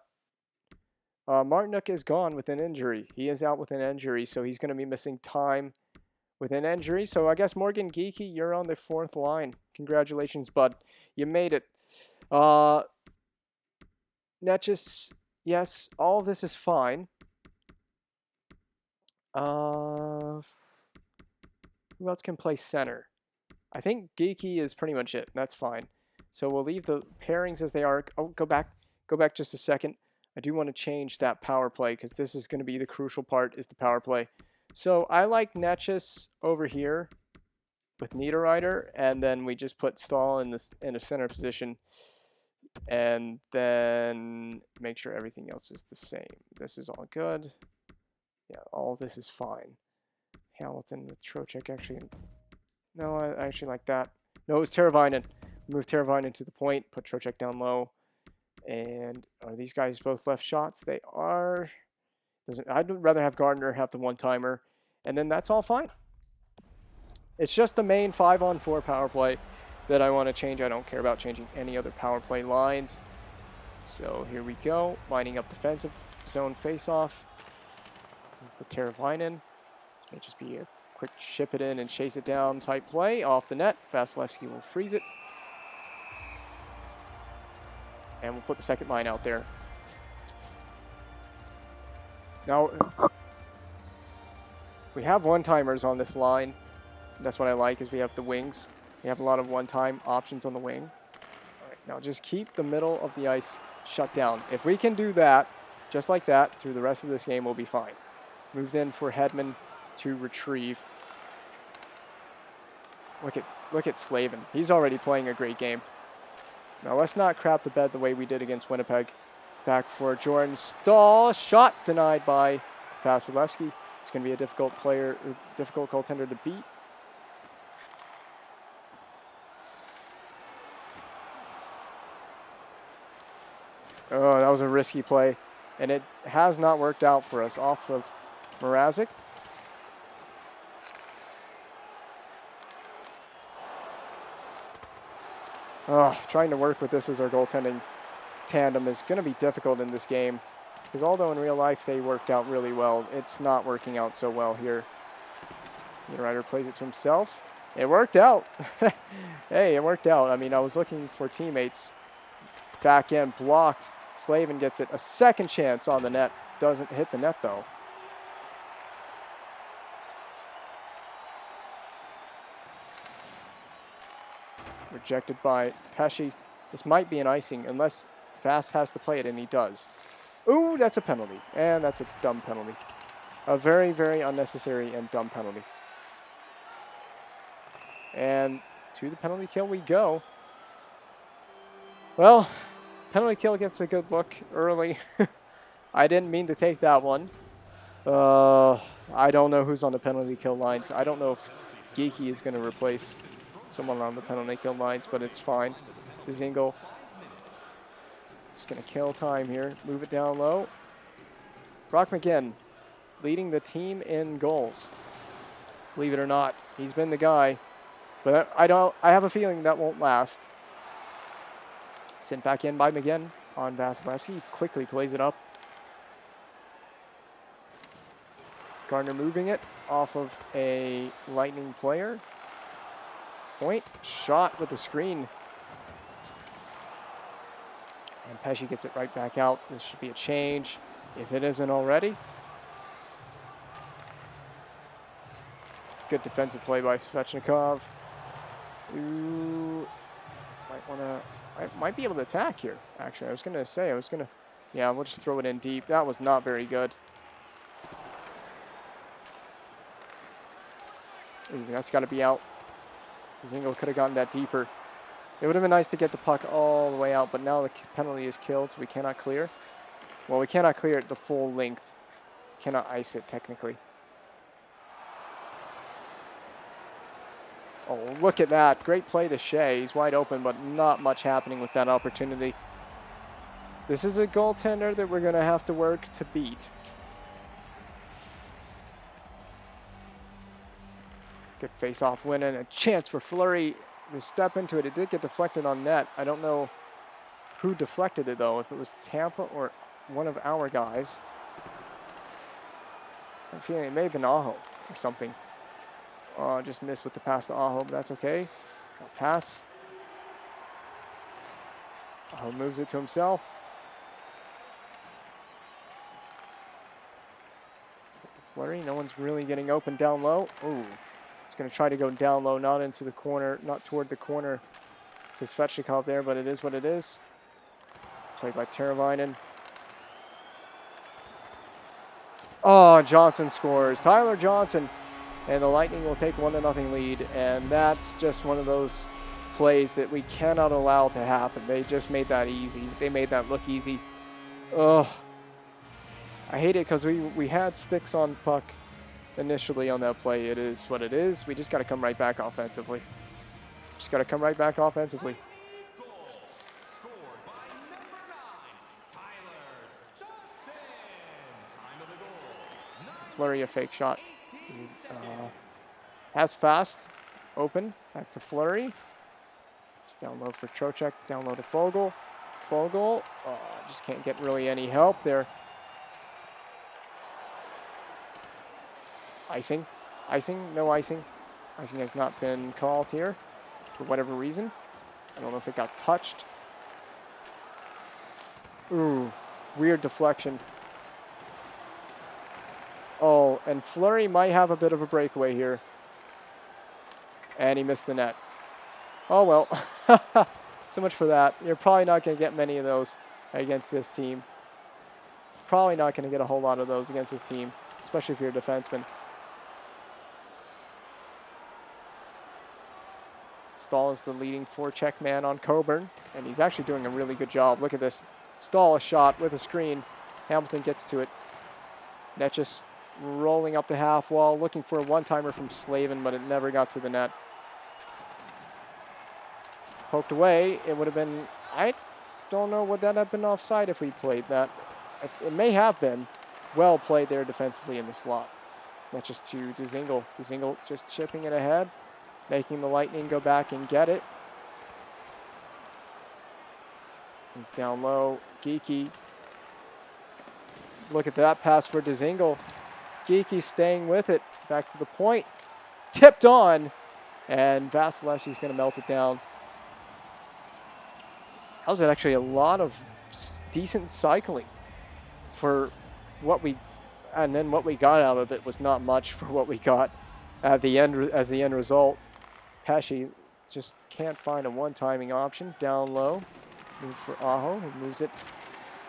Martinuk is gone with an injury. He is out with an injury, so he's going to be missing time with an injury. So I guess Morgan Geeky, you're on the 4th line. Congratulations, bud. You made it. Netches, yes, all of this is fine. Who else can play center? I think Geeky is pretty much it. That's fine. So we'll leave the pairings as they are. Oh, go back just a second. I do want to change that power play because this is going to be the crucial part, is the power play. So I like Netches over here with Niederreiter, and then we just put Stahl in a center position, and then make sure everything else is the same. This is all good. Yeah, all this is fine. Hamilton with Trocheck actually. No, I actually like that. No, it was Teravainen. Move Teravainen to the point, put Trocheck down low. And are these guys both left shots? They are. I'd rather have Gardner have the one-timer. And then that's all fine. It's just the main 5-on-4 power play that I want to change. I don't care about changing any other power play lines. So here we go. Lining up defensive zone face-off. For Teravainen. This may just be a quick chip it in and chase it down type play. Off the net. Vasilevsky will freeze it. And we'll put the second line out there. Now, we have one-timers on this line. That's what I like, is we have the wings. We have a lot of one-time options on the wing. All right, now just keep the middle of the ice shut down. If we can do that, just like that, through the rest of this game, we'll be fine. Moved in for Hedman to retrieve. Look at Slavin. He's already playing a great game. Now let's not crap the bed the way we did against Winnipeg. Back for Jordan Stahl. Shot denied by Vasilevsky. It's going to be a difficult goaltender to beat. Oh, that was a risky play. And it has not worked out for us off of Mrazek. Oh, trying to work with this as our goaltending tandem is going to be difficult in this game. Because although in real life they worked out really well, it's not working out so well here. Ryder plays it to himself. It worked out. Hey, it worked out. I mean, I was looking for teammates. Back end blocked. Slavin gets it. A second chance on the net. Doesn't hit the net, though. Rejected by Pesci. This might be an icing, unless Vass has to play it, and he does. Ooh, that's a penalty. And that's a dumb penalty. A very, very unnecessary and dumb penalty. And to the penalty kill we go. Well, penalty kill gets a good look early. I didn't mean to take that one. I don't know who's on the penalty kill lines. I don't know if Geeky is going to replace someone on the penalty kill lines, but it's fine. Dzingel just going to kill time here. Move it down low. Brock McGinn leading the team in goals. Believe it or not, he's been the guy. But I have a feeling that won't last. Sent back in by McGinn on Vasilevsky. Quickly plays it up. Gardner moving it off of a Lightning player. Point. Shot with the screen. And Pesci gets it right back out. This should be a change, if it isn't already. Good defensive play by Svechnikov. Ooh. I might be able to attack here, actually. Yeah, we'll just throw it in deep. That was not very good. Ooh, that's got to be out. Dzingel could have gotten that deeper. It would have been nice to get the puck all the way out, but now the penalty is killed, so we cannot clear. Well, we cannot clear it the full length. Cannot ice it, technically. Oh, look at that. Great play to Shea. He's wide open, but not much happening with that opportunity. This is a goaltender that we're going to have to work to beat. Good face-off win and a chance for Fleury to step into it. It did get deflected on net. I don't know who deflected it, though, if it was Tampa or one of our guys. I'm feeling it may have been Aho or something. Oh, just missed with the pass to Aho, but that's okay. Pass. Aho moves it to himself. Fleury, no one's really getting open down low. Ooh, he's going to try to go down low, not into the corner, not toward the corner to Svechnikov there, but it is what it is. Played by Teravainen. Oh, Johnson scores. Tyler Johnson. And the Lightning will take 1-0 lead. And that's just one of those plays that we cannot allow to happen. They just made that easy. They made that look easy. Ugh. I hate it because we had sticks on puck initially on that play. It is what it is. We just got to come right back offensively. Just got to come right back offensively. Fleury, a fake shot. Has fast. Open. Back to Fleury. Just down low for Trocheck. Down low to Fogle. Fogle. Just can't get really any help there. Icing. Icing. No icing. Icing has not been called here for whatever reason. I don't know if it got touched. Ooh. Weird deflection. And Fleury might have a bit of a breakaway here. And he missed the net. Oh, well. So much for that. You're probably not going to get many of those against this team. Probably not going to get a whole lot of those against this team, especially if you're a defenseman. Stahl is the leading forecheck man on Coburn, and he's actually doing a really good job. Look at this. Stahl, a shot with a screen. Hamilton gets to it. Netchus rolling up the half wall, looking for a one-timer from Slavin, but it never got to the net. Poked away. It would have been, I don't know, would that have been offside if we played that? It may have been. Well played there defensively in the slot. Netchus to Dzingel. Dzingel just chipping it ahead, making the Lightning go back and get it. And down low, Geekie. Look at that pass for Dzingel. Geekie staying with it. Back to the point. Tipped on. And Vasilevsky's going to melt it down. That was actually a lot of decent cycling for what we, and then what we got out of it was not much for what we got at the end as the end result. Pesce just can't find a one-timing option. Down low. Move for Aho, who moves it.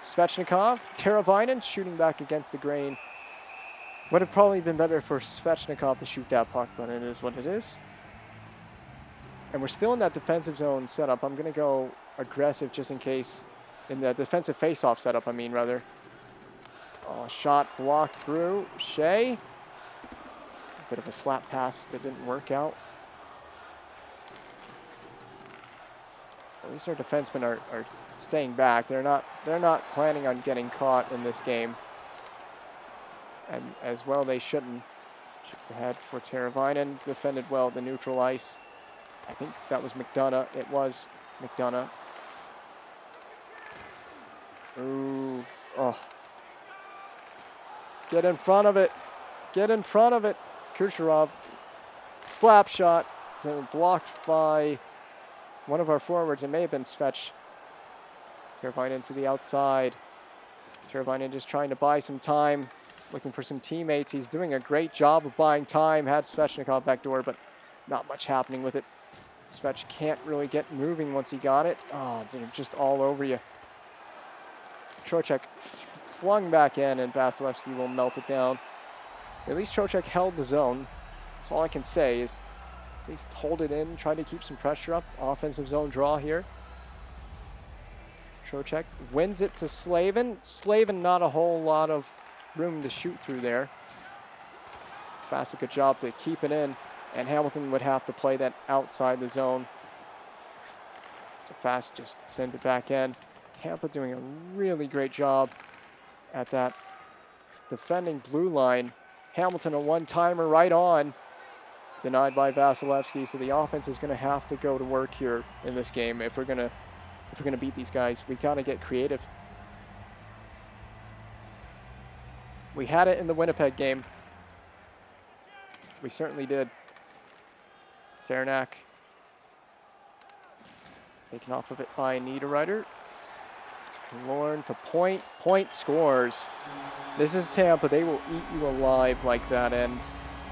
Svechnikov, Teravainen shooting back against the grain. Would have probably been better for Svechnikov to shoot that puck, but it is what it is. And we're still in that defensive zone setup. I'm going to go aggressive just in case. In the defensive face-off setup, I mean, rather. Oh, shot blocked through. Shea. A bit of a slap pass that didn't work out. At least our defensemen are staying back. They're not planning on getting caught in this game. And as well they shouldn't. Chip ahead for Teravainen. Defended well at the neutral ice. I think that was McDonough. It was McDonough. Ooh. Oh. Get in front of it. Get in front of it. Kucherov. Slap shot. Blocked by one of our forwards. It may have been Svech. Teravainen to the outside. Teravainen just trying to buy some time. Looking for some teammates. He's doing a great job of buying time. Had Svechnikov backdoor, but not much happening with it. Svech can't really get moving once he got it. Oh, they're just all over you. Trocheck flung back in, and Vasilevsky will melt it down. At least Trocheck held the zone. That's all I can say is at least hold it in, try to keep some pressure up. Offensive zone draw here. Trocheck wins it to Slavin. Slavin, not a whole lot of room to shoot through there. Fast, a good job to keep it in, and Hamilton would have to play that outside the zone. So Fast just sends it back in. Tampa doing a really great job at that defending blue line. Hamilton a one-timer right on. Denied by Vasilevsky, so the offense is going to have to go to work here in this game if we're going to beat these guys. We got to get creative. We had it in the Winnipeg game. We certainly did. Saranac taken off of it by Niederreiter. To Lorne to Point. Point scores. This is Tampa. They will eat you alive like that, and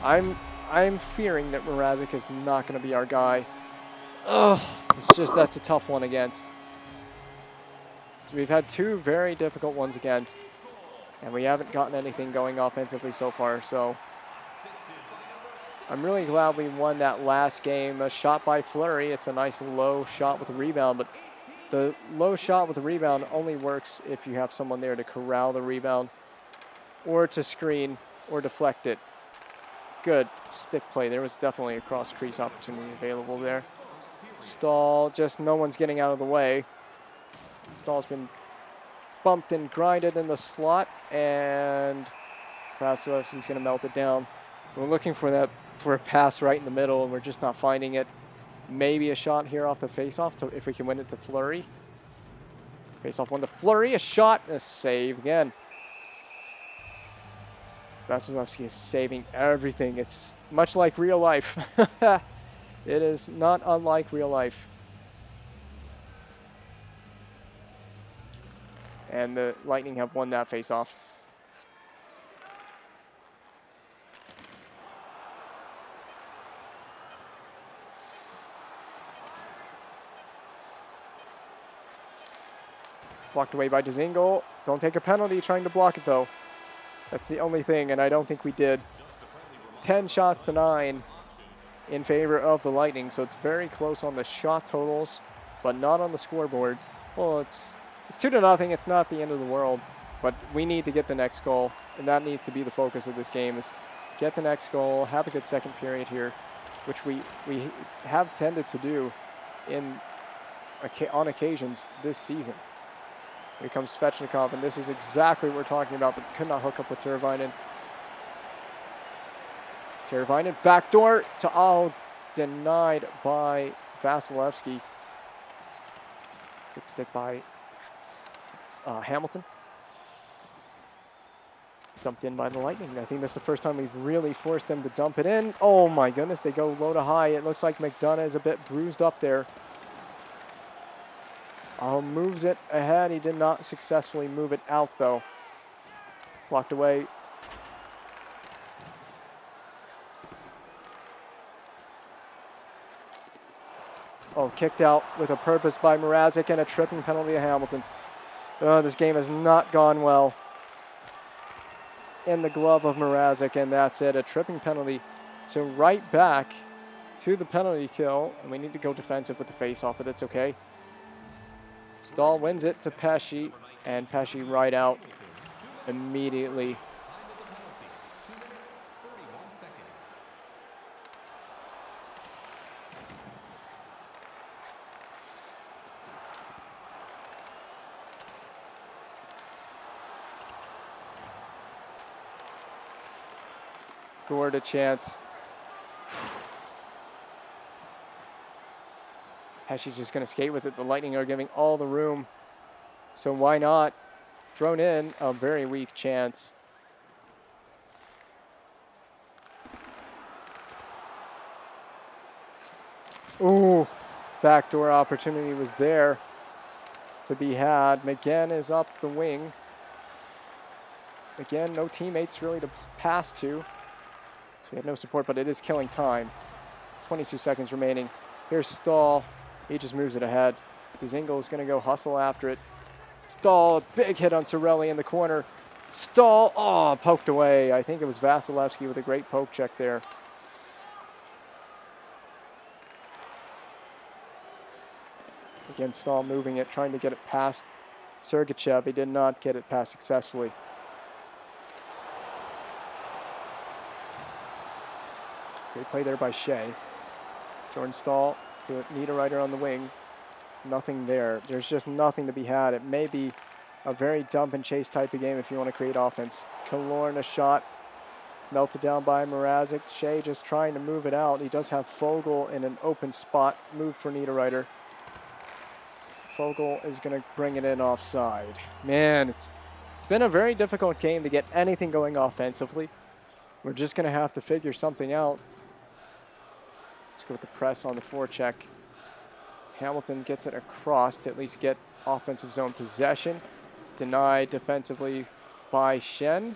I'm fearing that Mrazek is not going to be our guy. Ugh, that's a tough one against. So we've had two very difficult ones against, and we haven't gotten anything going offensively so far, so I'm really glad we won that last game. A shot by Fleury. It's a nice low shot with a rebound, but the low shot with a rebound only works if you have someone there to corral the rebound or to screen or deflect it. Good stick play. There was definitely a cross-crease opportunity available there. Stahl, just no one's getting out of the way. Stahl's been bumped and grinded in the slot, and Vasilevsky's going to melt it down. We're looking for a pass right in the middle, and we're just not finding it. Maybe a shot here off the face-off if we can win it to Fleury. Face-off one to Fleury, a shot, and a save again. Vasilevsky is saving everything. It's much like real life. It is not unlike real life. And the Lightning have won that face-off. Blocked away by Dzingel. Don't take a penalty trying to block it, though. That's the only thing, and I don't think we did. 10 shots to 9 in favor of the Lightning, so it's very close on the shot totals, but not on the scoreboard. Well, it's 2-0. It's not the end of the world, but we need to get the next goal, and that needs to be the focus of this game, is get the next goal, have a good second period here, which we have tended to do on occasions this season. Here comes Svechnikov, and this is exactly what we're talking about, but could not hook up with Teravainen. Teravainen, backdoor to, denied by Vasilevsky. Good stick by Hamilton. Dumped in by the Lightning. I think that's the first time we've really forced them to dump it in. Oh my goodness, they go low to high. It looks like McDonough is a bit bruised up there. Moves it ahead. He did not successfully move it out, though. Blocked away. Oh, kicked out with a purpose by Mrazek and a tripping penalty of Hamilton. This game has not gone well in the glove of Mrazek, and that's it. A tripping penalty. So right back to the penalty kill, and we need to go defensive with the face-off, but it's okay. Stahl wins it to Pesce, and Pesce right out immediately. Scored a chance. Pesce's just going to skate with it. The Lightning are giving all the room. So why not? Thrown in, a very weak chance. Ooh, backdoor opportunity was there to be had. McGinn is up the wing. Again, no teammates really to pass to. So we have no support, but it is killing time. 22 seconds remaining. Here's Stahl. He just moves it ahead. Dzingel is going to go hustle after it. Stahl, a big hit on Cirelli in the corner. Stahl, poked away. I think it was Vasilevsky with a great poke check there. Again, Stahl moving it, trying to get it past Sergachev. He did not get it past successfully. Great play there by Shea. Jordan Stahl to Niederreiter on the wing. Nothing there. There's just nothing to be had. It may be a very dump and chase type of game if you want to create offense. Killorn, a shot melted down by Mrazek. Shea just trying to move it out. He does have Foegele in an open spot. Move for Niederreiter. Foegele is going to bring it in offside. Man, it's been a very difficult game to get anything going offensively. We're just going to have to figure something out. Let's go with the press on the forecheck. Hamilton gets it across to at least get offensive zone possession. Denied defensively by Shen.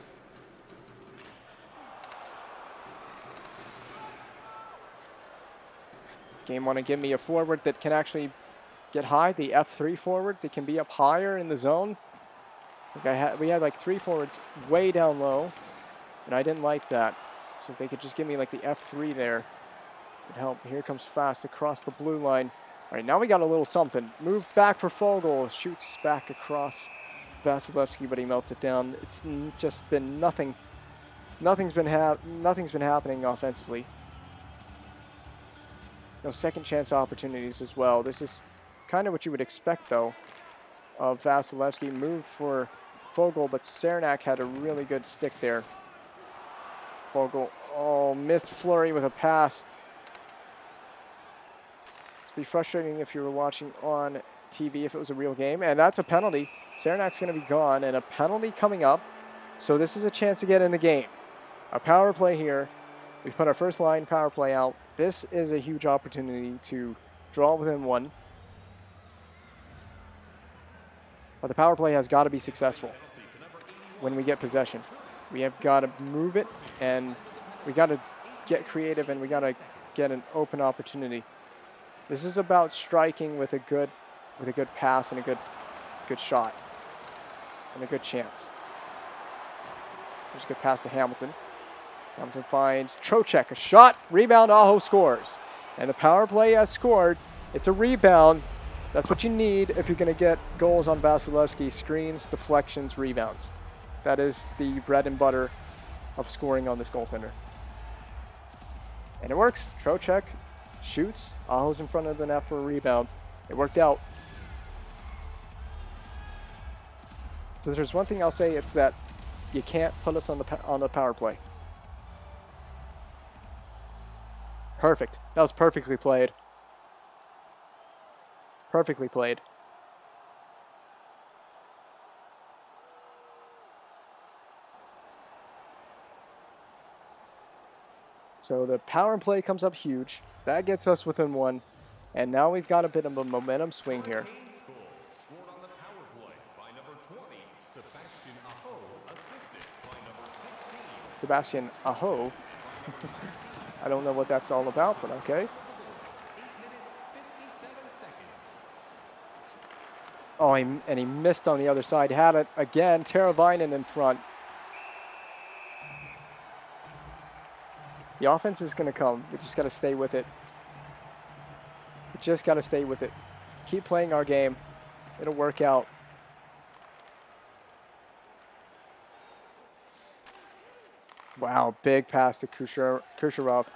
Game want to give me a forward that can actually get high, the F3 forward that can be up higher in the zone. We had like 3 forwards way down low, and I didn't like that. So if they could just give me like the F3 there, would help. Here comes Fast across the blue line. All right, now we got a little something. Move back for Foegele. Shoots back across Vasilevsky, but he melts it down. It's just been nothing. Nothing's been happening offensively. No second chance opportunities as well. This is kind of what you would expect, though, of Vasilevsky. Moved for Foegele, but Cernak had a really good stick there. Foegele, missed flurry with a pass. Be frustrating if you were watching on TV if it was a real game. And that's a penalty. Cernak's going to be gone, and a penalty coming up. So this is a chance to get in the game. A power play here. We've put our first line power play out. This is a huge opportunity to draw within 1. But the power play has got to be successful when we get possession. We have got to move it, and we got to get creative, and we got to get an open opportunity. This is about striking with a good pass and a good shot. and a good chance. There's a good pass to Hamilton. Hamilton finds Trocheck, a shot, rebound, Aho scores. And the power play has scored. It's a rebound. That's what you need if you're going to get goals on Vasilevsky. Screens, deflections, rebounds. That is the bread and butter of scoring on this goaltender. And it works. Trocheck shoots. Aho's in front of the net for a rebound. It worked out. So there's one thing I'll say, it's that you can't put us on the power play. Perfect. That was perfectly played. Perfectly played. So the power play comes up huge. That gets us within one. And now we've got a bit of a momentum swing here. Sebastian Aho. I don't know what that's all about, but okay. Oh, and he missed on the other side. Had it again. Teravainen in front. The offense is going to come. We just got to stay with it. We just got to stay with it. Keep playing our game. It'll work out. Wow, big pass to Kucherov.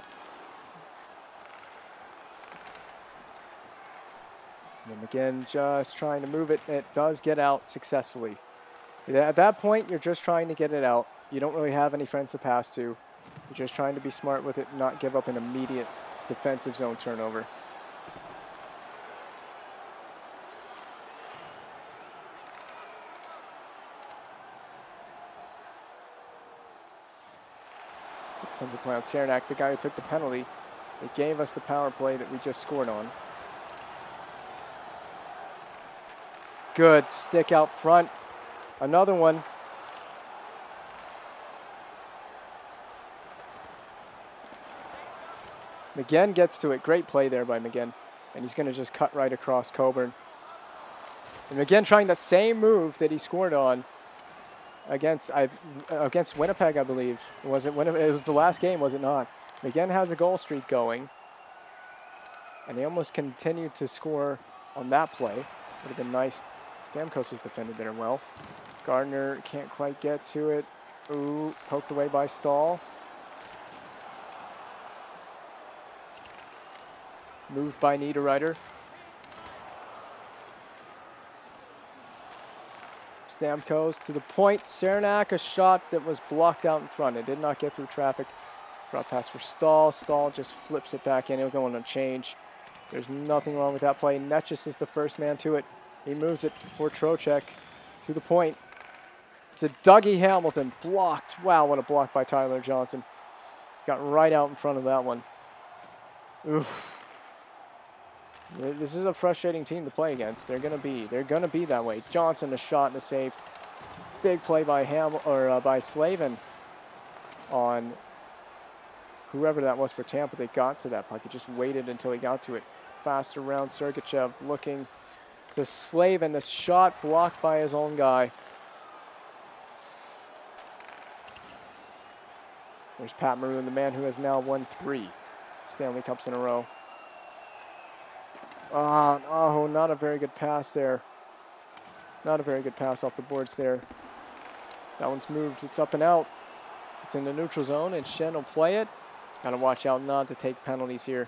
And again, just trying to move it. It does get out successfully. At that point, you're just trying to get it out. You don't really have any friends to pass to. You're just trying to be smart with it and not give up an immediate defensive zone turnover. Defensive play on Cernak, the guy who took the penalty. It gave us the power play that we just scored on. Good stick out front. Another one. McGinn gets to it. Great play there by McGinn. And he's going to just cut right across Coburn. And McGinn trying the same move that he scored on against Winnipeg, I believe. Was it Winnipeg? It was the last game, was it not? McGinn has a goal streak going. And he almost continued to score on that play. Would have been nice. Stamkos has defended there well. Gardner can't quite get to it. Ooh, poked away by Stahl. Moved by Niederreiter. Stamkos to the point. Cernak, a shot that was blocked out in front. It did not get through traffic. Brought pass for Stahl. Stahl just flips it back in. He'll go on a change. There's nothing wrong with that play. Netchis is the first man to it. He moves it for Trocheck to the point. To Dougie Hamilton. Blocked. Wow, what a block by Tyler Johnson. Got right out in front of that one. Oof. This is a frustrating team to play against. They're gonna be that way. Johnson, a shot and a save. Big play by by Slavin on whoever that was for Tampa. They got to that puck. He just waited until he got to it. Fast around Sergachev, looking to Slavin. The shot blocked by his own guy. There's Pat Maroon, the man who has now won 3 Stanley Cups in a row. Oh, not a very good pass there. Not a very good pass off the boards there. That one's moved. It's up and out. It's in the neutral zone, and Shen will play it. Got to watch out not to take penalties here.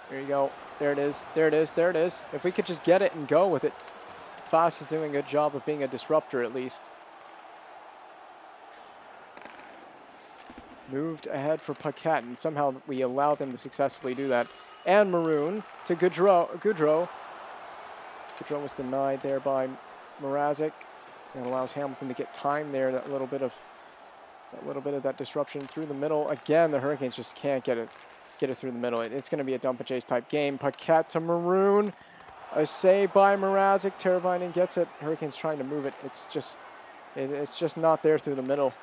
There you go. There it is. There it is. There it is. If we could just get it and go with it. Foss is doing a good job of being a disruptor at least. Moved ahead for Paquette, and somehow we allowed them to successfully do that. And Maroon to Goudreau. Goudreau was denied there by Mrazek, and allows Hamilton to get time there. That little bit of that disruption through the middle. Again, the Hurricanes just can't get it through the middle. It's going to be a dump and chase type game. Paquette to Maroon. A save by Mrazek. Teravainen gets it. Hurricanes trying to move it. It's just not there through the middle.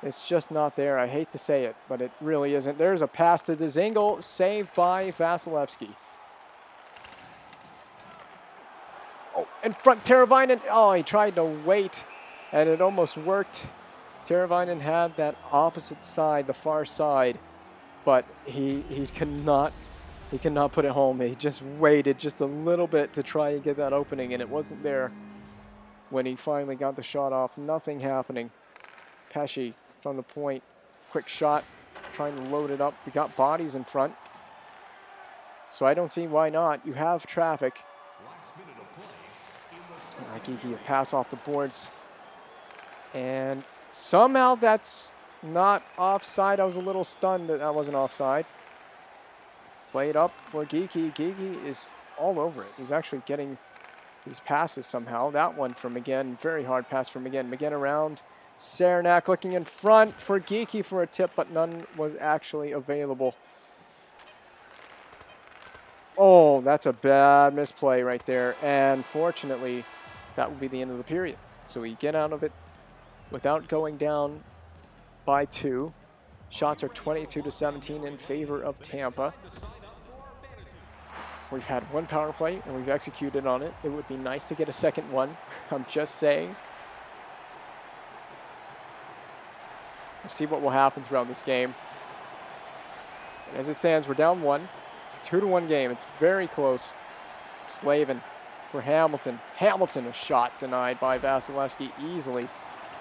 It's just not there. I hate to say it, but it really isn't. There's a pass to Dzingel, saved by Vasilevsky. Oh, in front, Teravainen. Oh, he tried to wait, and it almost worked. Teravainen had that opposite side, the far side, but he cannot put it home. He just waited just a little bit to try and get that opening, and it wasn't there when he finally got the shot off. Nothing happening. Pesce from the point, quick shot, trying to load it up. We got bodies in front, so I don't see why not. You have traffic. Geeky will pass off the boards, and somehow that's not offside. I was a little stunned that that wasn't offside. Played up for Geeky. Geeky is all over it. He's actually getting these passes somehow. That one from McGinn, very hard pass from McGinn. McGinn around. Saranac looking in front for Geeky for a tip, but none was actually available. Oh, that's a bad misplay right there. And fortunately, that will be the end of the period. So we get out of it without going down by 2. Shots are 22-17 in favor of Tampa. We've had one power play, and we've executed on it. It would be nice to get a second one. I'm just saying. We'll see what will happen throughout this game. And as it stands, we're down 1. It's a 2-1 game. It's very close. Slavin for Hamilton. Hamilton, a shot denied by Vasilevsky easily.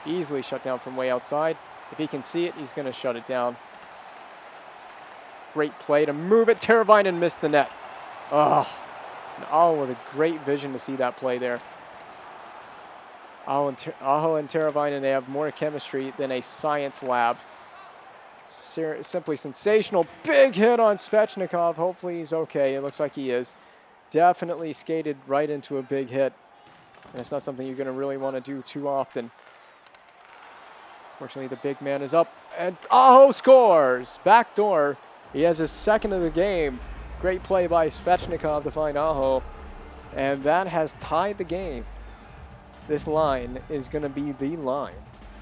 Easily shut down from way outside. If he can see it, he's going to shut it down. Great play to move it. Teravainen missed the net. Oh, with a great vision to see that play there. Aho and Teravainen, they have more chemistry than a science lab. Simply sensational. Big hit on Svechnikov. Hopefully he's okay. It looks like he is. Definitely skated right into a big hit. And it's not something you're going to really want to do too often. Fortunately, the big man is up. And Aho scores! Backdoor. He has his second of the game. Great play by Svechnikov to find Aho. And that has tied the game. This line is going to be the line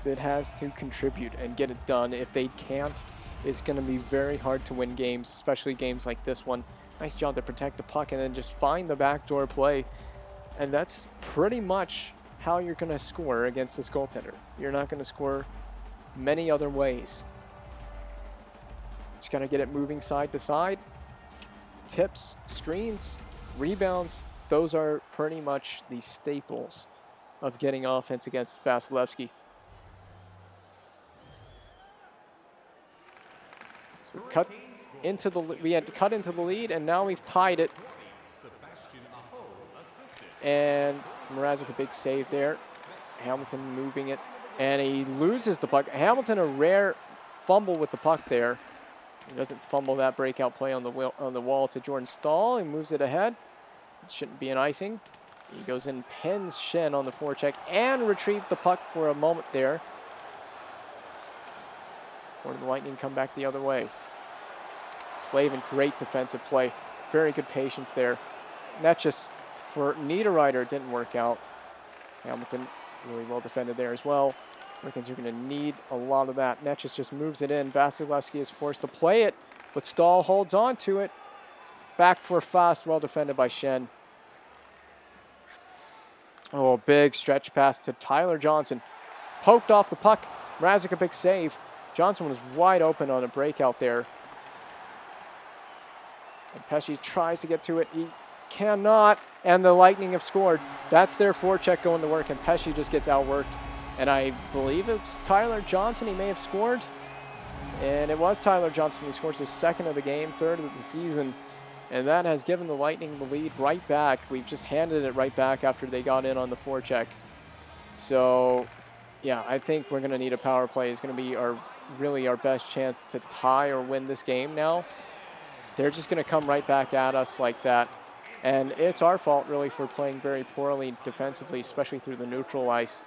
that has to contribute and get it done. If they can't, it's going to be very hard to win games, especially games like this one. Nice job to protect the puck and then just find the backdoor play. And that's pretty much how you're going to score against this goaltender. You're not going to score many other ways. Just got to get it moving side to side. Tips, screens, rebounds, those are pretty much the staples of getting offense against Vasilevsky. So we had cut into the lead, and now we've tied it. And Mrazek, a big save there. Hamilton moving it, and he loses the puck. Hamilton, a rare fumble with the puck there. He doesn't fumble that breakout play on the wall to Jordan Stahl. He moves it ahead. It shouldn't be an icing. He goes in, pins Shen on the forecheck, and retrieved the puck for a moment there. Or the Lightning come back the other way. Slavin, great defensive play. Very good patience there. Netchus for Niederreiter didn't work out. Hamilton really well defended there as well. Hurricanes are going to need a lot of that. Netchus just moves it in. Vasilevsky is forced to play it, but Stahl holds on to it. Back for fast, well defended by Shen. Oh, big stretch pass to Tyler Johnson. Poked off the puck. Mrazek, a big save. Johnson was wide open on a breakout there. And Pesce tries to get to it. He cannot. And the Lightning have scored. That's their forecheck going to work, and Pesce just gets outworked. And I believe it's Tyler Johnson. He may have scored. And it was Tyler Johnson. He scores his second of the game, third of the season. And that has given the Lightning the lead right back. We've just handed it right back after they got in on the forecheck. So, yeah, I think we're going to need a power play. It's going to be really our best chance to tie or win this game now. They're just going to come right back at us like that. And it's our fault, really, for playing very poorly defensively, especially through the neutral ice.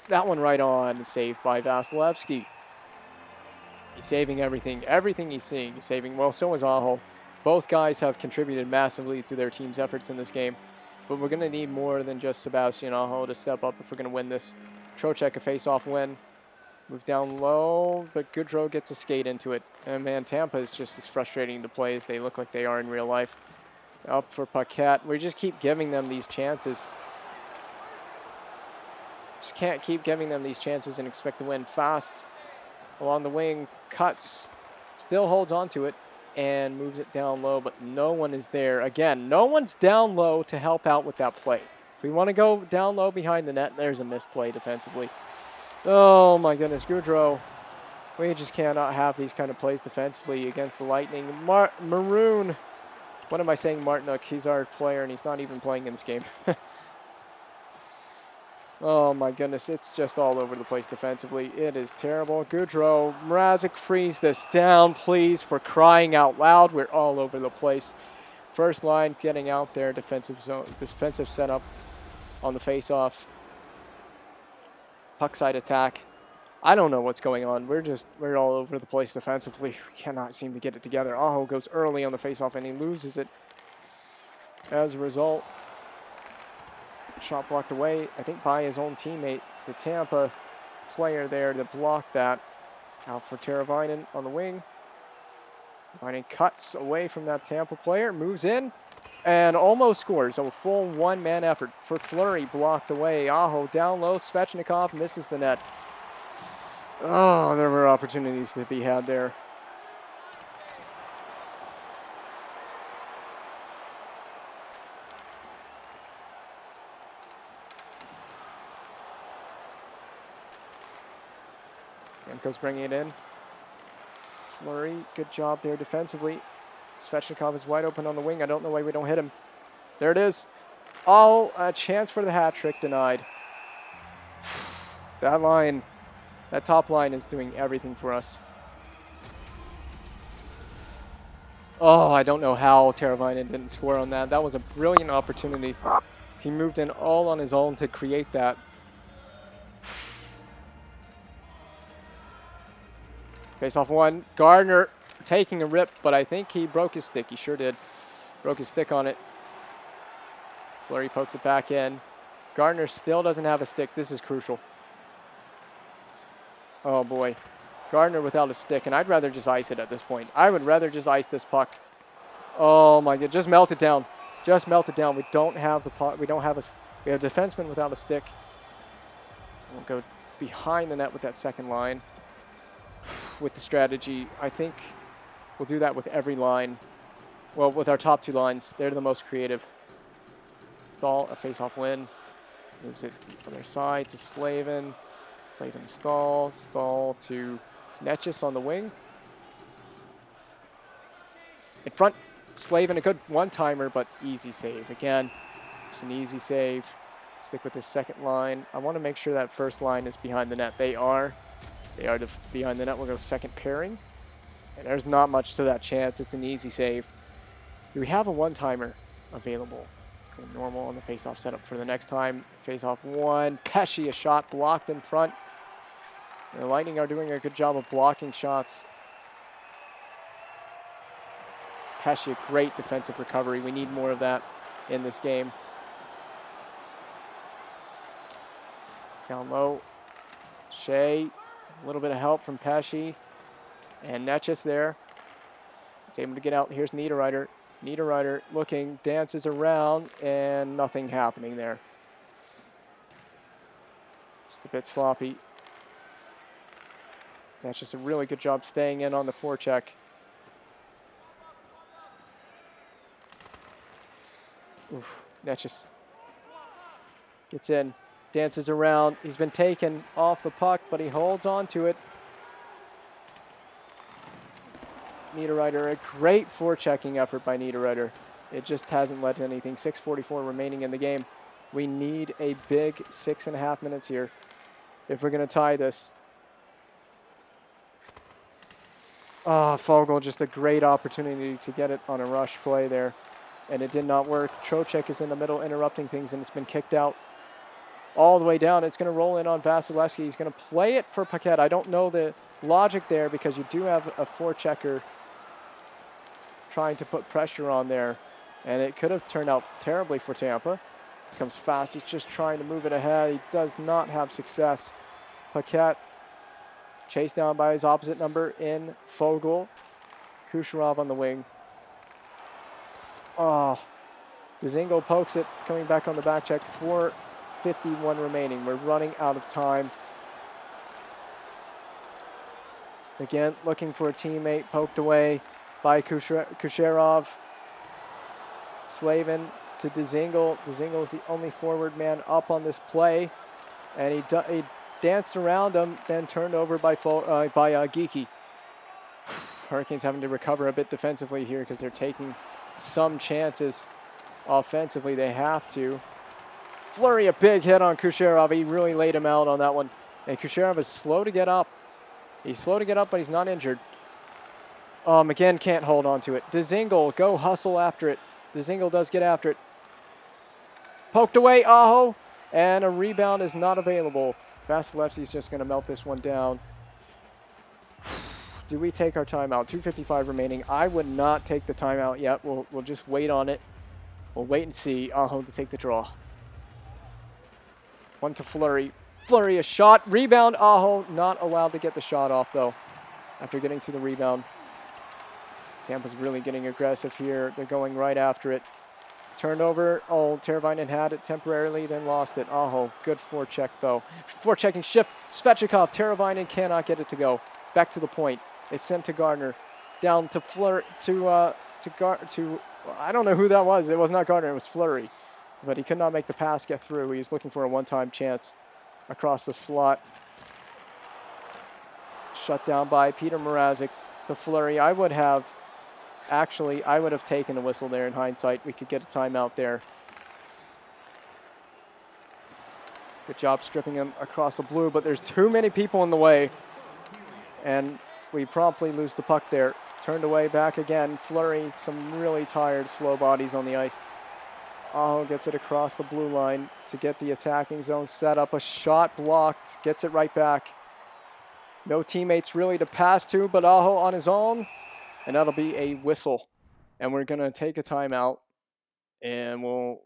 That one right on, saved by Vasilevsky. He's saving everything. Everything he's seeing, he's saving. Well, so is Aho. Both guys have contributed massively to their team's efforts in this game. But we're going to need more than just Sebastian Aho to step up if we're going to win this. Trocheck, a face-off win. Move down low, but Goodrow gets a skate into it. And, man, Tampa is just as frustrating to play as they look like they are in real life. Up for Paquette. We just keep giving them these chances. Just can't keep giving them these chances and expect to win. Fast along the wing, cuts, still holds on to it and moves it down low, but no one is there. Again, no one's down low to help out with that play. If we want to go down low behind the net, there's a missed play defensively. Oh my goodness, Goudreau. We just cannot have these kind of plays defensively against the Lightning. Maroon. What am I saying, Martinuk? He's our player and he's not even playing in this game. Oh my goodness, it's just all over the place defensively. It is terrible. Goudreau, Mrazek, freeze this down, please, for crying out loud. We're all over the place. First line getting out there, defensive zone, defensive setup on the face-off. Puck side attack. I don't know what's going on. We're all over the place defensively. We cannot seem to get it together. Aho goes early on the face-off and he loses it. As a result, shot blocked away, I think by his own teammate, the Tampa player there to block that. Out for Teravainen on the wing. Vainen cuts away from that Tampa player, moves in, and almost scores. A full one-man effort for Fleury, blocked away. Aho down low, Svechnikov misses the net. Oh, there were opportunities to be had there. Stamkos bringing it in. Fleury, good job there defensively. Svechnikov is wide open on the wing. I don't know why we don't hit him. There it is. Oh, a chance for the hat trick denied. That line, that top line is doing everything for us. Oh, I don't know how Teravainen didn't score on that. That was a brilliant opportunity. He moved in all on his own to create that. Face off one. Gardner taking a rip, but I think he broke his stick. He sure did. Broke his stick on it. Fleury pokes it back in. Gardner still doesn't have a stick. This is crucial. Oh boy. Gardner without a stick, and I'd rather just ice it at this point. I would rather just ice this puck. Oh my god, just melt it down. Just melt it down. We don't have the puck. We have a defenseman without a stick. We'll go behind the net with that second line. With the strategy, I think we'll do that with every line. Well, with our top two lines, they're the most creative. Stahl, a face-off win. Moves it on their side to Slavin. Slavin, Stahl. Stahl to Netchis on the wing. In front, Slavin, a good one-timer, but easy save. Again, just an easy save. Stick with this second line. I want to make sure that first line is behind the net. They are. They are behind the net. We'll go second pairing. And there's not much to that chance. It's an easy save. Do we have a one-timer available? Go normal on the face-off setup for the next time. Face-off one. Pesci, a shot blocked in front. The Lightning are doing a good job of blocking shots. Pesci, a great defensive recovery. We need more of that in this game. Down low. Shea. A little bit of help from Pesci. And Netchis there. It's able to get out. Here's Niederreiter. Niederreiter looking, dances around, and nothing happening there. Just a bit sloppy. That's just a really good job staying in on the forecheck. Oof, Netchis gets in, dances around. He's been taken off the puck, but he holds on to it. Niederreiter, a great forechecking effort by Niederreiter. It just hasn't led to anything. 6:44 remaining in the game. We need a big 6.5 minutes here if we're going to tie this. Oh, Fogel, just a great opportunity to get it on a rush play there. And it did not work. Trocheck is in the middle interrupting things, and it's been kicked out all the way down. It's going to roll in on Vasilevsky. He's going to play it for Paquette. I don't know the logic there because you do have a forechecker trying to put pressure on there. And it could have turned out terribly for Tampa. Comes fast. He's just trying to move it ahead. He does not have success. Paquette chased down by his opposite number in Fogel. Kucherov on the wing. Oh, Dzingel pokes it, coming back on the back check. 4:51 remaining. We're running out of time. Again, looking for a teammate, poked away by Kucherov. Slavin to Dzingel. Dzingel is the only forward man up on this play. And he danced around him, then turned over by Geeky. Hurricanes having to recover a bit defensively here because they're taking some chances offensively. They have to. Fleury, a big hit on Kucherov. He really laid him out on that one. And Kucherov is slow to get up. He's slow to get up, but he's not injured. McGinn can't hold on to it. Dzingel, go hustle after it. Dzingel does get after it. Poked away, Aho. And a rebound is not available. Vasilevsky's just going to melt this one down. Do we take our timeout? 2:55 remaining. I would not take the timeout yet. We'll just wait on it. We'll wait and see. Aho to take the draw. One to Fleury. Fleury, a shot. Rebound. Aho not allowed to get the shot off, though, after getting to the rebound. Tampa's really getting aggressive here. They're going right after it. Turnover. Oh, Teravainen had it temporarily, then lost it. Aho, good forecheck, though. Forechecking shift. Svechnikov. Teravainen cannot get it to go. Back to the point. It's sent to Gardner. Down to Fleury. I don't know who that was. It was not Gardner. It was Fleury. But he could not make the pass get through. He was looking for a one-time chance across the slot. Shut down by Peter Mrazek to Fleury. I would have taken a whistle there in hindsight. We could get a timeout there. Good job stripping him across the blue, but there's too many people in the way. And we promptly lose the puck there. Turned away, back again. Fleury, some really tired, slow bodies on the ice. Aho gets it across the blue line to get the attacking zone set up. A shot blocked, gets it right back. No teammates really to pass to, but Aho on his own. And that'll be a whistle. And we're going to take a timeout. And we'll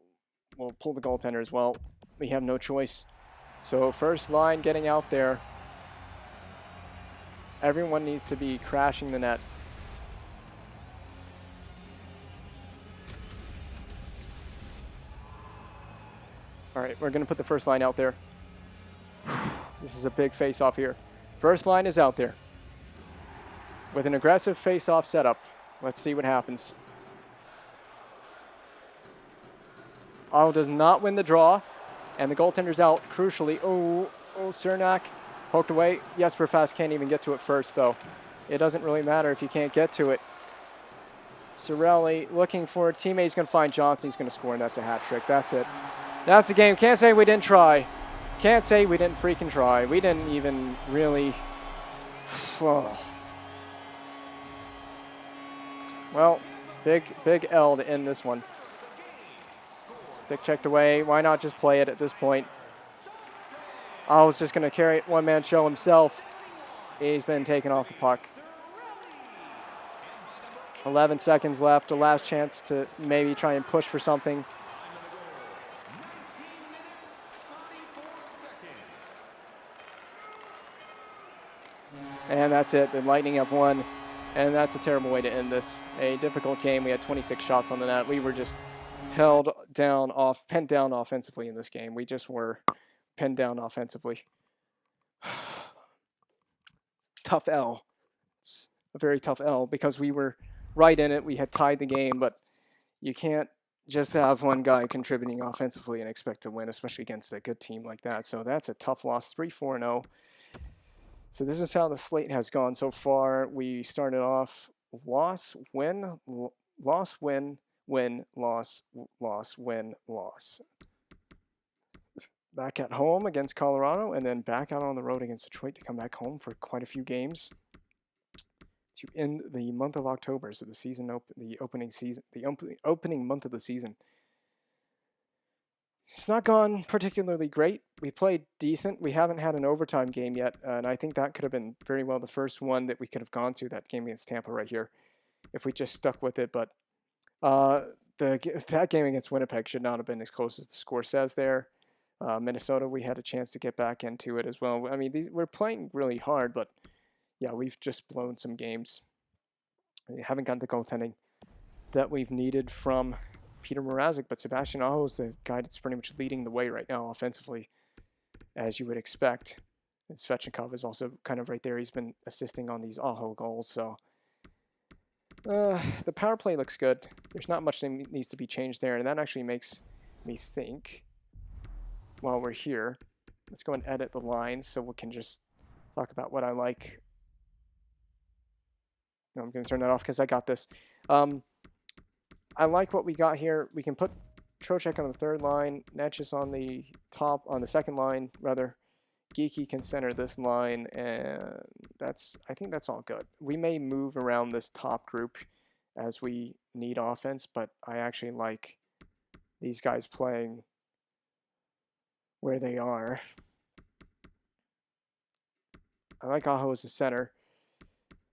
pull the goaltender as well. We have no choice. So first line getting out there. Everyone needs to be crashing the net. All right, we're going to put the first line out there. This is a big face-off here. First line is out there with an aggressive face-off setup. Let's see what happens. Aho does not win the draw, and the goaltender's out, crucially. Oh, Cernak poked away. Jesper Fast can't even get to it first, though. It doesn't really matter if you can't get to it. Cirelli looking for a teammate. He's going to find Johnson. He's going to score, and that's a hat trick. That's it. That's the game. Can't say we didn't try. Can't say we didn't freaking try. We didn't even really... Oh. Well, big L to end this one. Stick checked away. Why not just play it at this point? I was just going to carry it one-man show himself. He's been taken off the puck. 11 seconds left. A last chance to maybe try and push for something. And that's it. The Lightning have won. And that's a terrible way to end this. A difficult game. We had 26 shots on the net. We were just pinned down offensively in this game. We just were pinned down offensively. Tough L. It's a very tough L because we were right in it. We had tied the game, but you can't just have one guy contributing offensively and expect to win, especially against a good team like that. So that's a tough loss, 3-4-0. So this is how the slate has gone so far. We started off loss, win, loss, win, win, loss, loss, win, loss. Back at home against Colorado, and then back out on the road against Detroit to come back home for quite a few games to end the month of October. So the opening month of the season. It's not gone particularly great. We played decent. We haven't had an overtime game yet, and I think that could have been very well the first one that we could have gone to, that game against Tampa right here, if we just stuck with it. But that game against Winnipeg should not have been as close as the score says there. Minnesota, we had a chance to get back into it as well. I mean, we're playing really hard, but yeah, we've just blown some games. We haven't gotten the goaltending that we've needed from Peter Mrazek, but Sebastian Aho is the guy that's pretty much leading the way right now offensively, as you would expect. And Svechnikov is also kind of right there. He's been assisting on these Aho goals, so the power play looks good. There's not much that needs to be changed there, and that actually makes me think, while we're here, let's go and edit the lines so we can just talk about what I like. No, I'm going to turn that off because I got this. I like what we got here. We can put Trocheck on the third line, Netchus on the top, on the second line, rather. Geeky can center this line, and I think that's all good. We may move around this top group as we need offense, but I actually like these guys playing where they are. I like Aho as a center.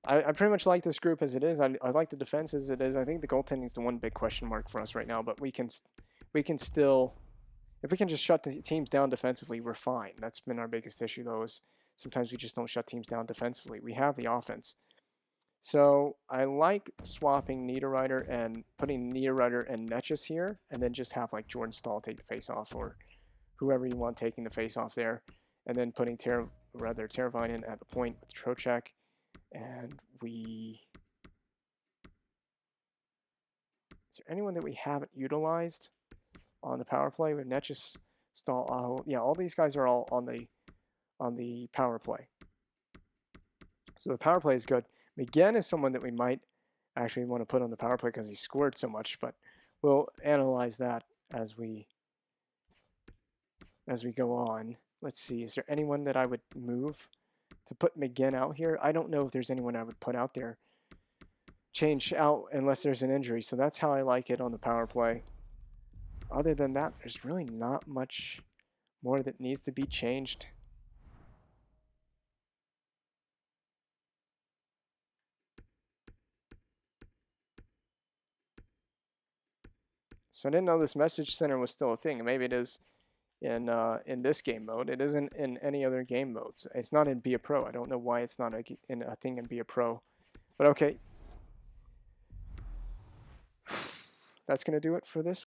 I pretty much like this group as it is. I like the defense as it is. I think the goaltending is the one big question mark for us right now, but we can still, if we can just shut the teams down defensively, we're fine. That's been our biggest issue, though, is sometimes we just don't shut teams down defensively. We have the offense. So I like swapping Niederreiter and putting Niederreiter and Netchus here, and then just have like Jordan Stahl take the face-off, or whoever you want taking the face-off there, and then putting Teravainen at the point with Trocheck. And is there anyone that we haven't utilized on the power play? With Netchus, Stahl, Aho. Yeah, all these guys are all on the power play. So the power play is good. McGinn is someone that we might actually want to put on the power play because he scored so much, but we'll analyze that as we go on. Let's see, is there anyone that I would move to put McGinn out here? I don't know if there's anyone I would put out there. Change out unless there's an injury, so that's how I like it on the power play. Other than that, there's really not much more that needs to be changed. So I didn't know this message center was still a thing. Maybe it is in this game mode. It isn't in any other game modes. It's not in Be a Pro. I don't know why it's not a thing in Be a Pro. But okay. That's going to do it for this